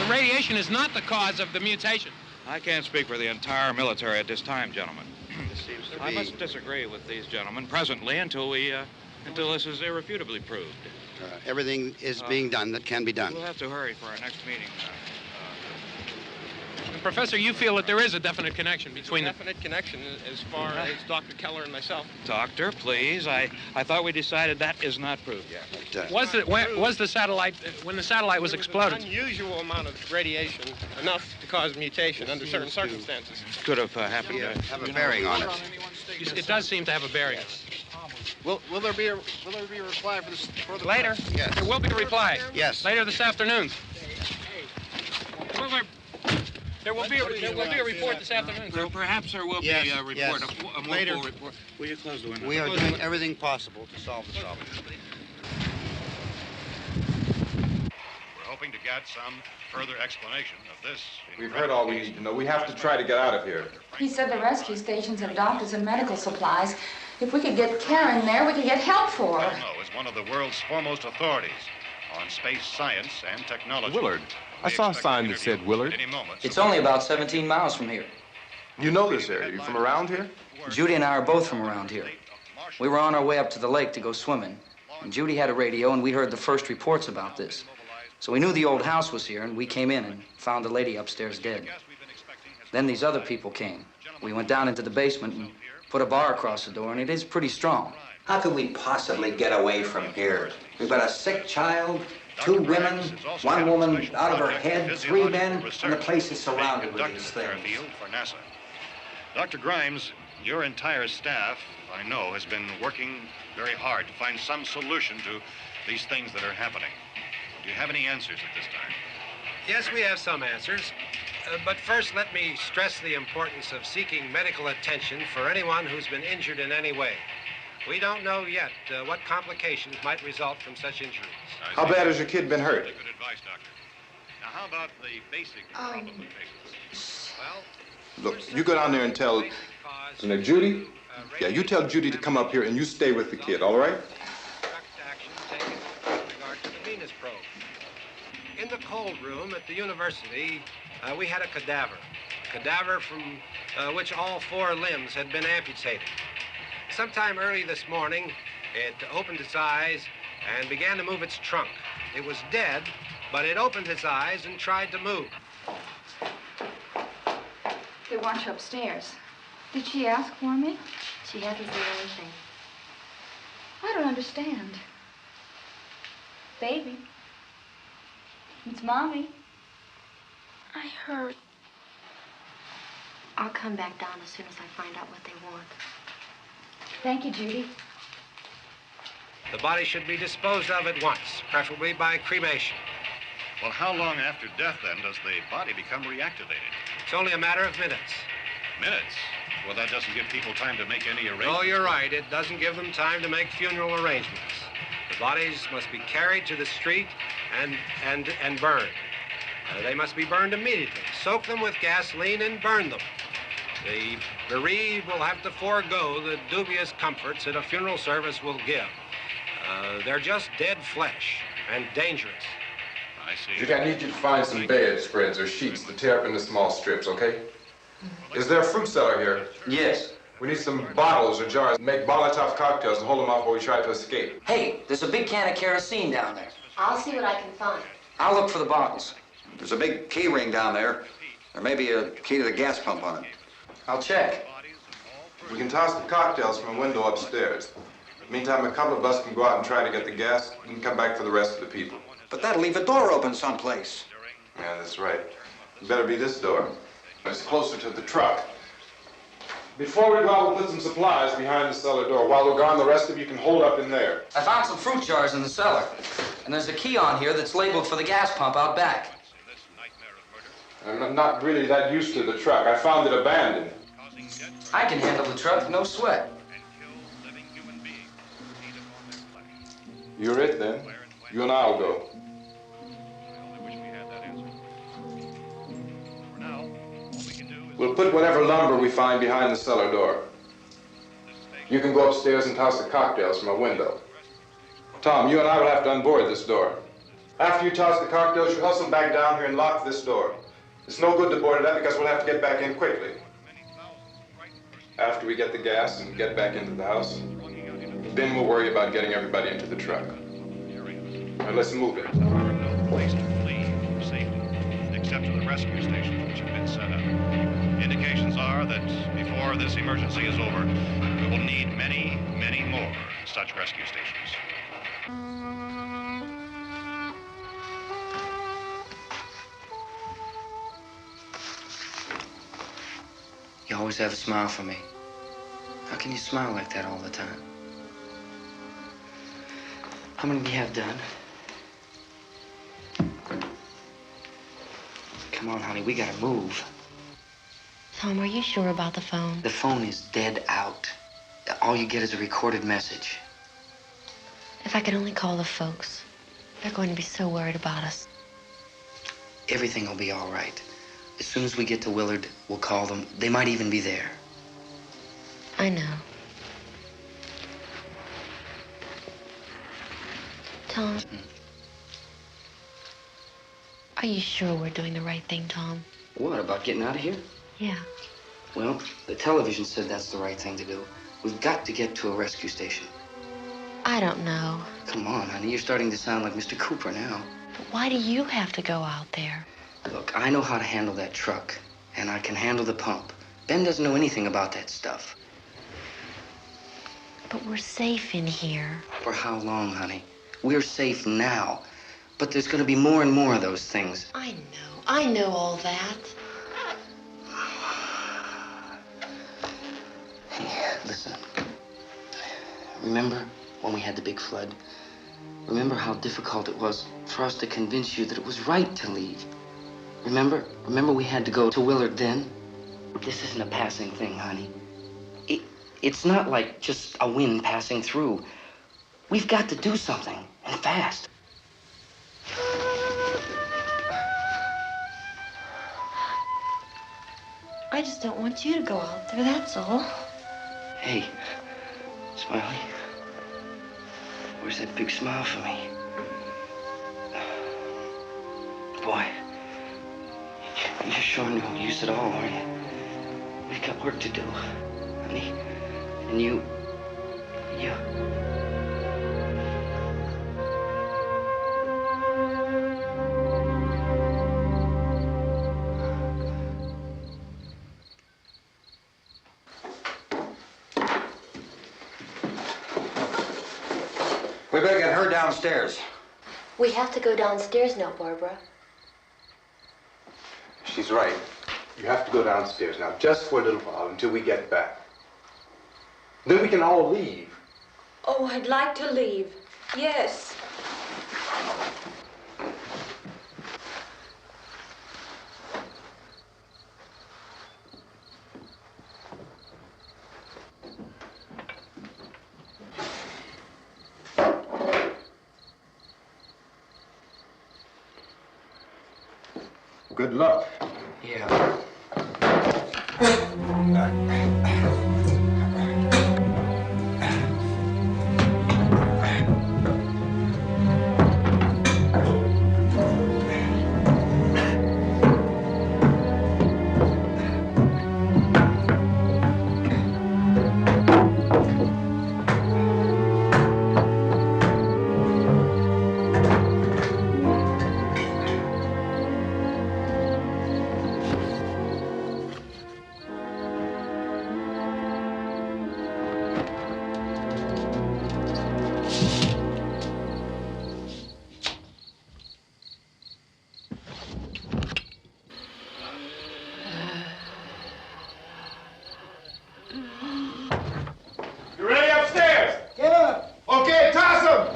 the radiation is not the cause of the mutation. I can't speak for the entire military at this time, gentlemen. This seems to I be... must disagree with these gentlemen presently until this is irrefutably proved. everything is being done that can be done. We'll have to hurry for our next meeting. Professor, you feel that there is a definite connection between them? Definite connection as far as Dr. Keller and myself. Doctor, please. I thought we decided that is not proved yet. But, was the satellite, when the satellite was exploded? An unusual amount of radiation, enough to cause mutation under certain circumstances. Could have happened. Have a bearing on it. It does seem to have a bearing. Will there be a reply for this further? Later? Yes. There will be a reply. Yes. Later this afternoon. There will be a report this afternoon, sir. Well, perhaps there will be a report, yes. a more Later. full report. Will you close the window? We are doing everything possible to solve the problem. We're hoping to get some further explanation of this. We've heard all we need to know. We have to try to get out of here. He said the rescue stations have doctors and medical supplies. If we could get care in there, we could get help for her. Pelado is one of the world's foremost authorities on space science and technology. Willard. I saw a sign that said Willard. It's only about 17 miles from here. You know this area. You from around here? Judy and I are both from around here. We were on our way up to the lake to go swimming, and Judy had a radio, and we heard the first reports about this. So we knew the old house was here, and we came in and found the lady upstairs dead. Then these other people came. We went down into the basement and put a bar across the door, and it is pretty strong. How could we possibly get away from here? We've got a sick child, 2 women, 1 woman out of her head, 3 men, and the place is surrounded with these things. For NASA. Dr. Grimes, your entire staff, I know, has been working very hard to find some solution to these things that are happening. Do you have any answers at this time? Yes, we have some answers. But first, let me stress the importance of seeking medical attention for anyone who's been injured in any way. We don't know yet what complications might result from such injuries. How bad has your kid been hurt? Good advice, doctor. Now, how about the basic problem of patients? Well, Look, you go down there and tell... Is her name Judy? Yeah, you tell Judy to come up here and you stay with the kid, all right? Action taken with regard to the Venus probe. In the cold room at the university, we had a cadaver from which all 4 limbs had been amputated. Sometime early this morning, it opened its eyes and began to move its trunk. It was dead, but it opened its eyes and tried to move. They want you upstairs. Did she ask for me? She hasn't said anything. I don't understand. Baby. It's Mommy. I heard. I'll come back down as soon as I find out what they want. Thank you, Judy. The body should be disposed of at once, preferably by cremation. well, how long after death, then, does the body become reactivated? It's only a matter of minutes. Minutes? Well, that doesn't give people time to make any arrangements. Oh, you're right. It doesn't give them time to make funeral arrangements. The bodies must be carried to the street and burned. They must be burned immediately. Soak them with gasoline and burn them. The bereaved will have to forego the dubious comforts that a funeral service will give. They're just dead flesh and dangerous. I see. Judy, I need you to find some bedspreads or sheets to tear up into small strips, okay? Is there a fruit cellar here? Yes. We need some bottles or jars. Make Molotov cocktails and hold them off while we try to escape. Hey, there's a big can of kerosene down there. I'll see what I can find. I'll look for the bottles. There's a big key ring down there. There may be a key to the gas pump on it. I'll check. We can toss the cocktails from a window upstairs. Meantime, a couple of us can go out and try to get the gas and come back for the rest of the people. But that'll leave a door open someplace. Yeah, that's right. It better be this door. It's closer to the truck. Before we go out, we'll put some supplies behind the cellar door. While we're gone, the rest of you can hold up in there. I found some fruit jars in the cellar. And there's a key on here that's labeled for the gas pump out back. I'm not really that used to the truck. I found it abandoned. I can handle the truck, no sweat. You're it, then. You and I'll go. We'll put whatever lumber we find behind the cellar door. You can go upstairs and toss the cocktails from a window. Tom, you and I will have to unboard this door. After you toss the cocktails, you hustle back down here and lock this door. It's no good to board it up because we'll have to get back in quickly. After we get the gas and get back into the house, then we'll worry about getting everybody into the truck. All right, let's move it. No place to flee for safety, except to the rescue stations which have been set up. Indications are that before this emergency is over, we will need many, many more such rescue stations. You always have a smile for me. How can you smile like that all the time? How many do you have done? Come on, honey, we gotta move. Tom, are you sure about the phone? The phone is dead out. All you get is a recorded message. If I could only call the folks. They're going to be so worried about us. Everything will be all right. As soon as we get to Willard, we'll call them. They might even be there. I know. Tom, are you sure we're doing the right thing, Tom? What, about getting out of here? Yeah. Well, the television said that's the right thing to do. We've got to get to a rescue station. I don't know. Come on, honey, you're starting to sound like Mr. Cooper now. But why do you have to go out there? Look, I know how to handle that truck, and I can handle the pump. Ben doesn't know anything about that stuff. But we're safe in here. For how long, honey? We're safe now, but there's going to be more and more of those things. I know all that. Hey, listen. Remember when we had the big flood? Remember how difficult it was for us to convince you that it was right to leave? Remember we had to go to Willard then? This isn't a passing thing, honey. It's not like just a wind passing through. We've got to do something, and fast. I just don't want you to go out there, that's all. Hey, Smiley. Where's that big smile for me? Boy, you're sure no use at all, aren't you? We've got work to do, honey. And you... We better get her downstairs. We have to go downstairs now, Barbara. She's right. You have to go downstairs now, just for a little while, until we get back. Then we can all leave. Oh, I'd like to leave. Yes. Good luck. Yeah. You ready upstairs? Yeah. Okay, toss him.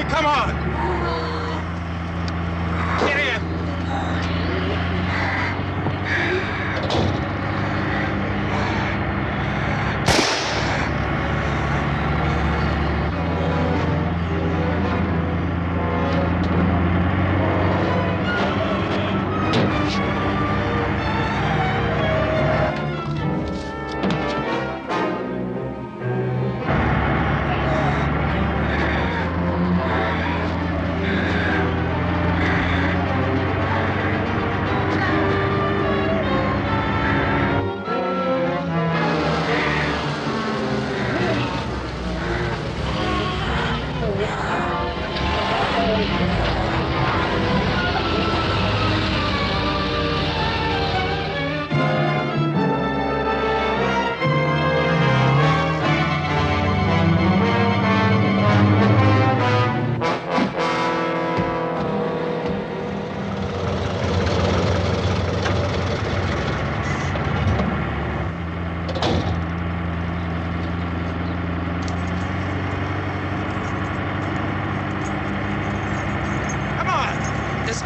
Come on! Get in!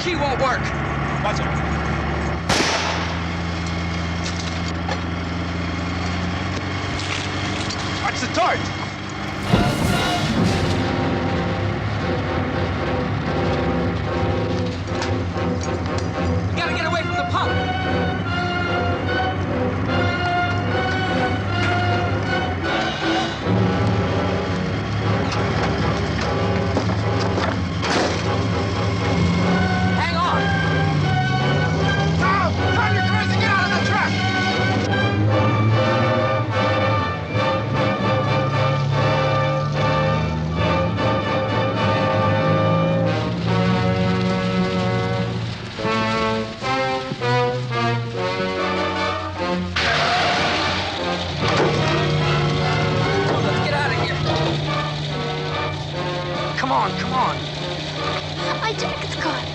key won't work. Watch it. Watch the torch. We gotta get away from the pump. Hang on. Tom, turn your cars and get out of the truck. Let's get out of here. Come on, come on. My jacket's caught.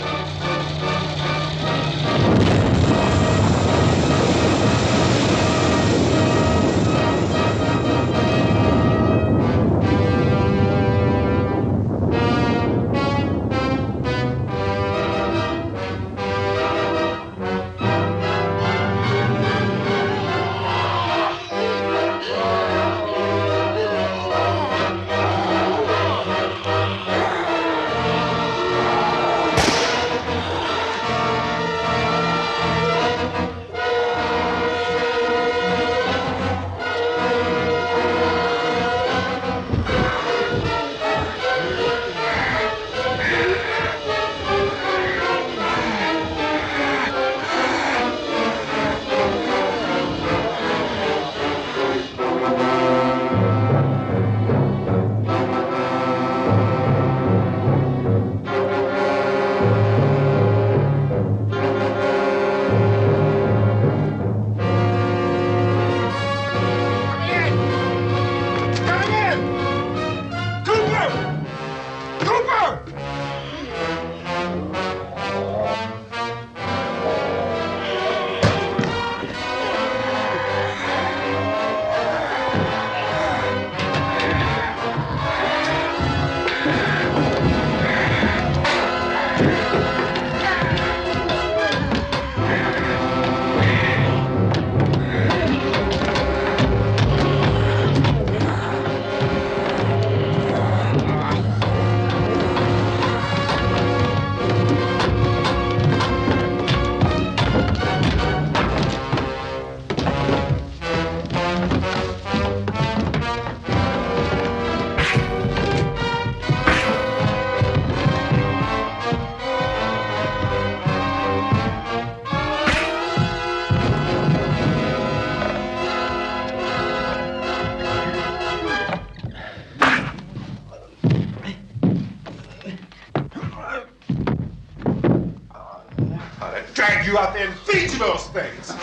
Drag you out there and feed you those things.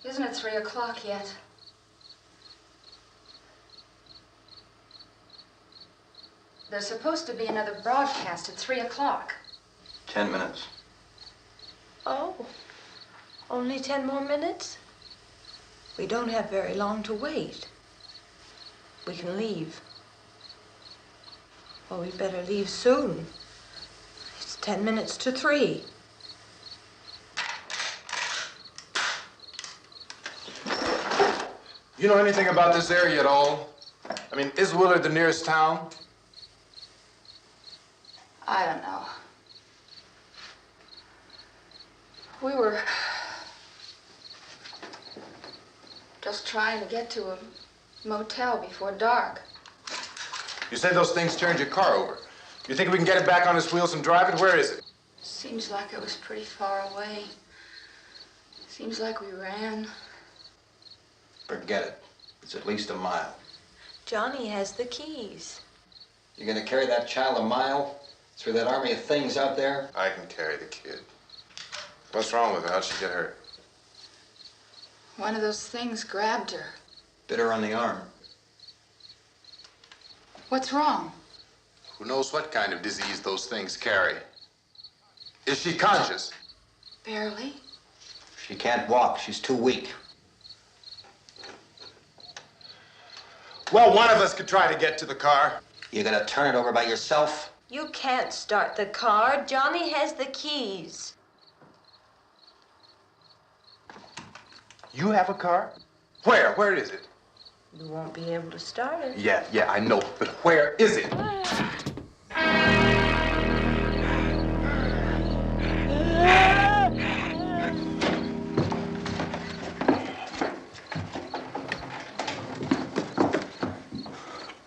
Isn't it 3 o'clock yet? There's supposed to be another broadcast at 3 o'clock. 10 minutes. Oh, only 10 more minutes? We don't have very long to wait. We can leave. Well, we'd better leave soon. It's 10 minutes to 3. You know anything about this area at all? I mean, is Willard the nearest town? I don't know. We were just trying to get to a motel before dark. You said those things turned your car over. You think we can get it back on its wheels and drive it? Where is it? Seems like it was pretty far away. Seems like we ran. Forget it. It's at least a mile. Johnny has the keys. You're gonna carry that child a mile through that army of things out there? I can carry the kid. What's wrong with her? How'd she get hurt? One of those things grabbed her. Bit her on the arm. What's wrong? Who knows what kind of disease those things carry? Is she conscious? Barely. She can't walk. She's too weak. Well, one of us could try to get to the car. You gonna turn it over by yourself? You can't start the car. Johnny has the keys. You have a car? Where? Where is it? You won't be able to start it. Yeah, I know. But where is it?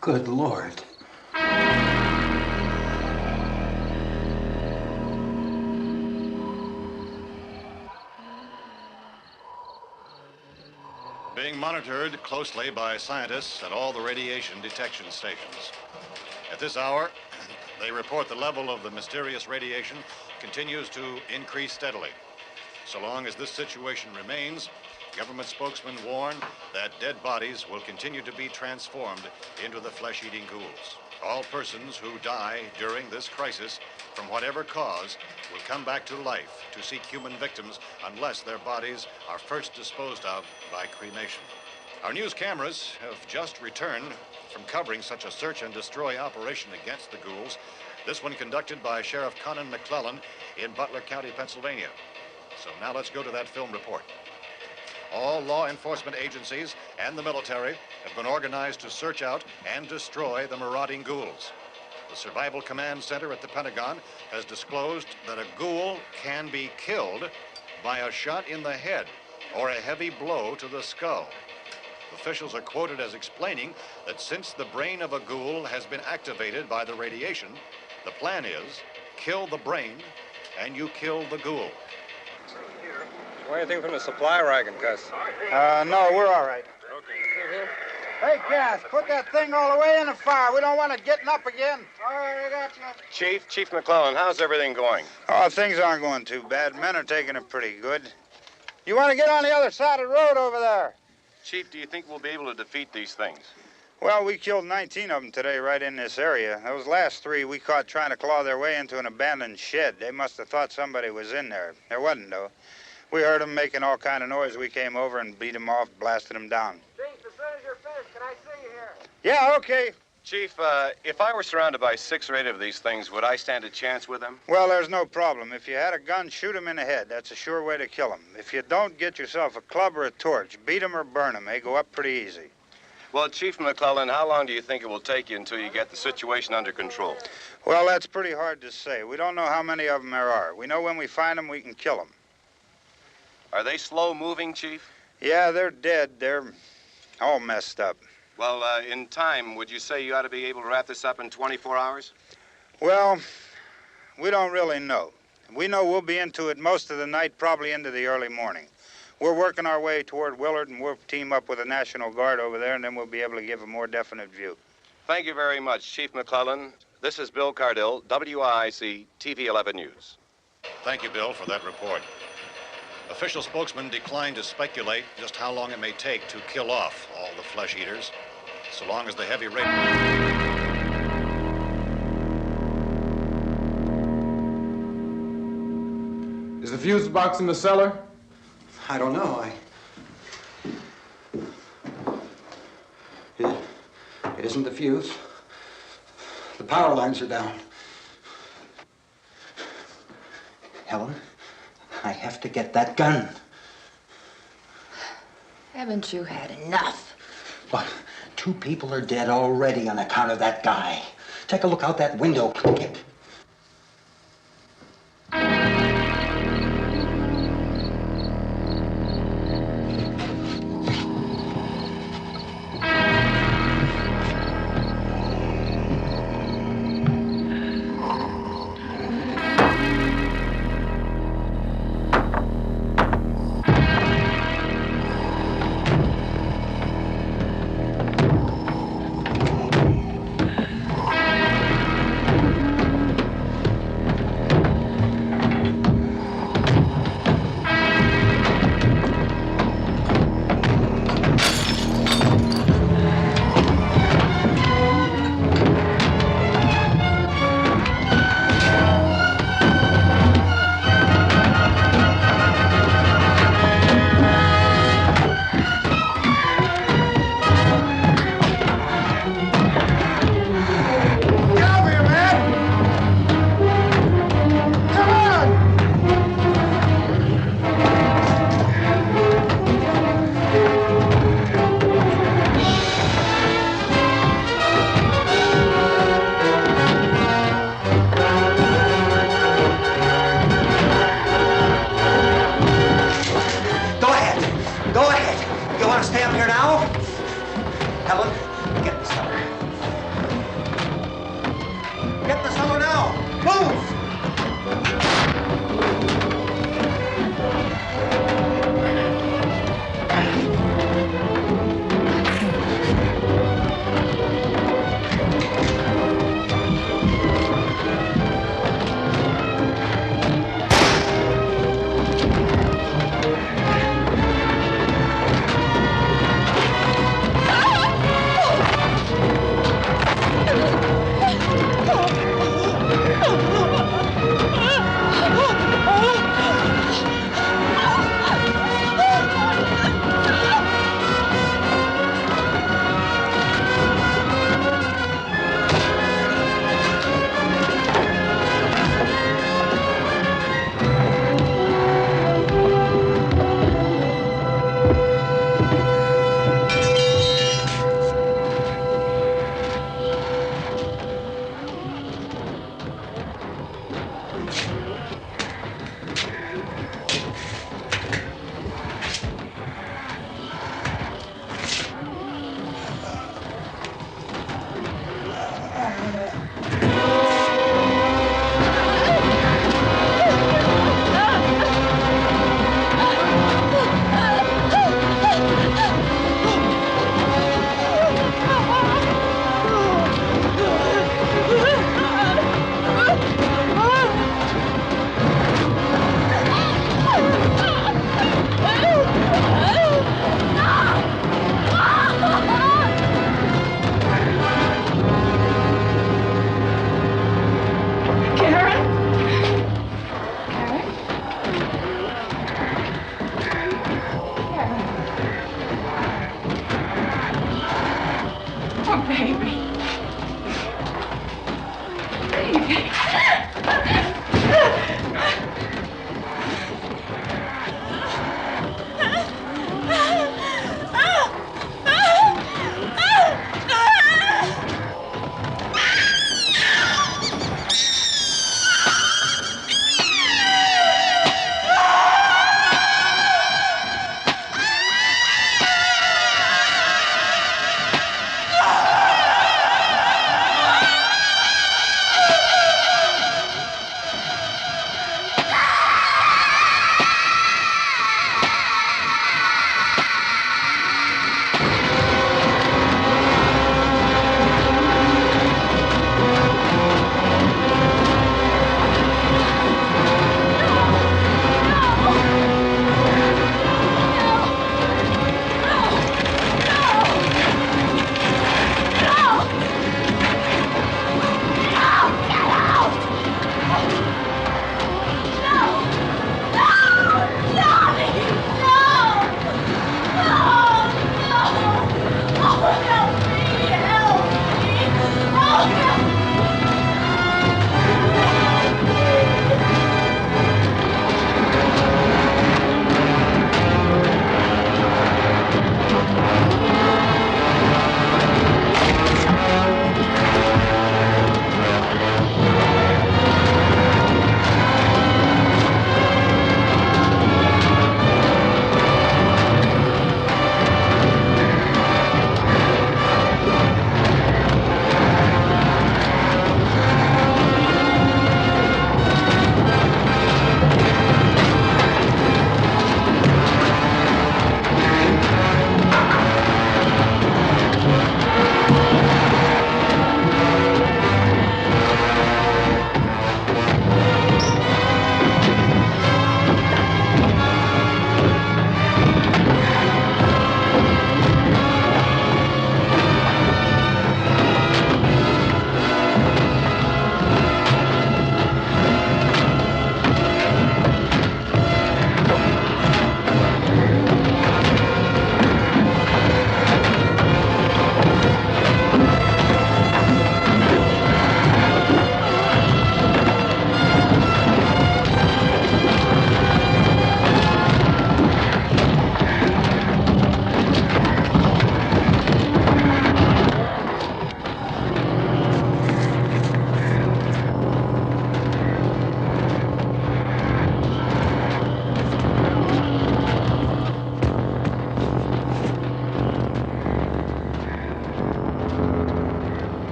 Good Lord. Being monitored closely by scientists at all the radiation detection stations. At this hour, they report the level of the mysterious radiation continues to increase steadily. So long as this situation remains, government spokesmen warn that dead bodies will continue to be transformed into the flesh-eating ghouls. All persons who die during this crisis, from whatever cause, will come back to life to seek human victims unless their bodies are first disposed of by cremation. Our news cameras have just returned from covering such a search and destroy operation against the ghouls, this one conducted by Sheriff Conan McClellan in Butler County, Pennsylvania. So now let's go to that film report. All law enforcement agencies and the military have been organized to search out and destroy the marauding ghouls. The Survival Command Center at the Pentagon has disclosed that a ghoul can be killed by a shot in the head or a heavy blow to the skull. Officials are quoted as explaining that since the brain of a ghoul has been activated by the radiation, the plan is kill the brain and you kill the ghoul. Want anything from the supply wagon, Gus? No, we're all right. Okay. Hey, Cass, put that thing all the way in the fire. We don't want it getting up again. All right, I got you. Chief McClellan, how's everything going? Oh, things aren't going too bad. Men are taking it pretty good. You want to get on the other side of the road over there? Chief, do you think we'll be able to defeat these things? Well, we killed 19 of them today right in this area. Those last 3 we caught trying to claw their way into an abandoned shed. They must have thought somebody was in there. There wasn't, though. We heard them making all kind of noise. We came over and beat them off, blasted them down. Chief, as soon as you're finished, can I see you here? Yeah, okay. Chief, if I were surrounded by 6 or 8 of these things, would I stand a chance with them? Well, there's no problem. If you had a gun, shoot them in the head. That's a sure way to kill them. If you don't, get yourself a club or a torch. Beat them or burn them. They go up pretty easy. Well, Chief McClellan, how long do you think it will take you until you get the situation under control? Well, that's pretty hard to say. We don't know how many of them there are. We know when we find them, we can kill them. Are they slow-moving, Chief? Yeah, they're dead. They're all messed up. Well, in time, would you say you ought to be able to wrap this up in 24 hours? Well, we don't really know. We know we'll be into it most of the night, probably into the early morning. We're working our way toward Willard, and we'll team up with the National Guard over there, and then we'll be able to give a more definite view. Thank you very much, Chief McClellan. This is Bill Cardill, WIC TV 11 News. Thank you, Bill, for that report. Official spokesmen declined to speculate just how long it may take to kill off all the flesh eaters, so long as the heavy rain... Is the fuse box in the cellar? I don't know. It isn't the fuse. The power lines are down. Helen, I have to get that gun. Haven't you had enough? What? 2 people are dead already on account of that guy. Take a look out that window, Kit.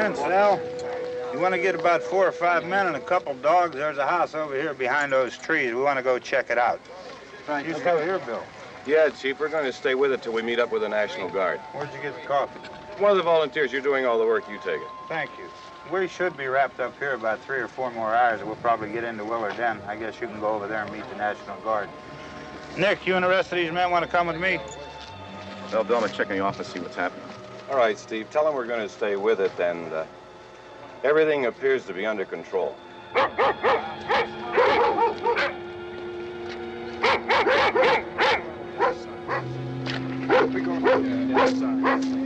Vince, Al, you want to get about 4 or 5 men and a couple dogs? There's a house over here behind those trees. We want to go check it out. Right. You stay here, Bill. Yeah, Chief, we're going to stay with it till we meet up with the National Guard. Where'd you get the coffee? One of the volunteers. You're doing all the work. You take it. Thank you. We should be wrapped up here about 3 or 4 more hours. We'll probably get into Willard Den. I guess you can go over there and meet the National Guard. Nick, you and the rest of these men want to come with me? Well, Bill, I'm gonna check in the office, see what's happening. All right, Steve. Tell them we're going to stay with it, and everything appears to be under control. We go inside.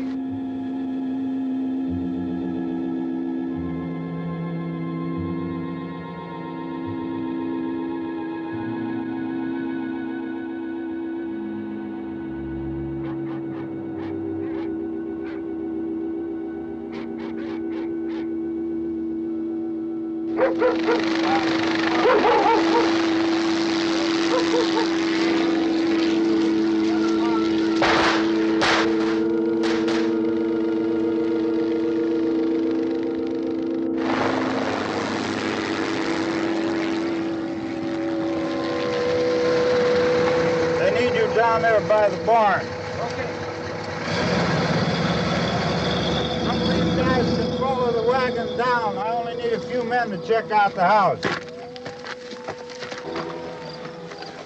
Down there by the barn. Okay. Some of these guys can follow the wagon down. I only need a few men to check out the house.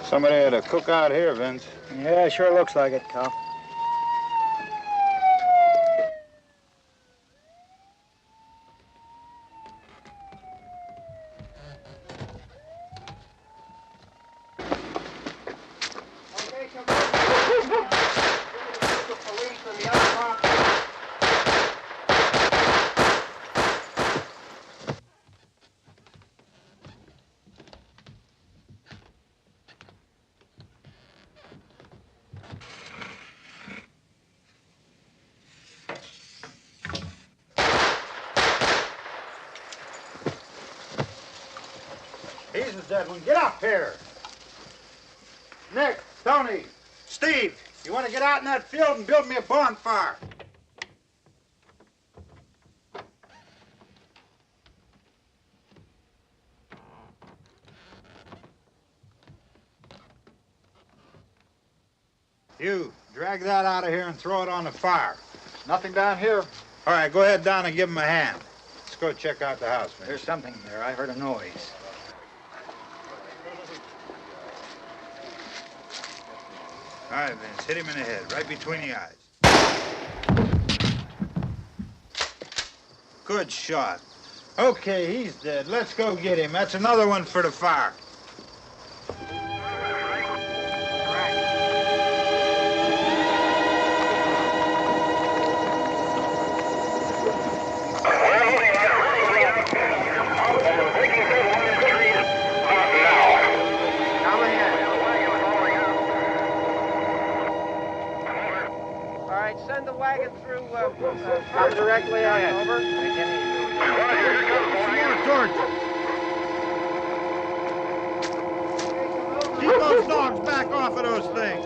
Somebody had a cook out here, Vince. Yeah, sure looks like it, Cal. He's the dead one. Get up here. Nick, Tony, Steve, you want to get out in that field and build me a bonfire? You, drag that out of here and throw it on the fire. Nothing down here. All right, go ahead down and give him a hand. Let's go check out the house, man. There's something there. I heard a noise. All right, Vince, hit him in the head, right between the eyes. Good shot. Okay, he's dead. Let's go get him. That's another one for the fire. Send the wagon through, come directly ahead. Over. Keep those dogs back off of those things.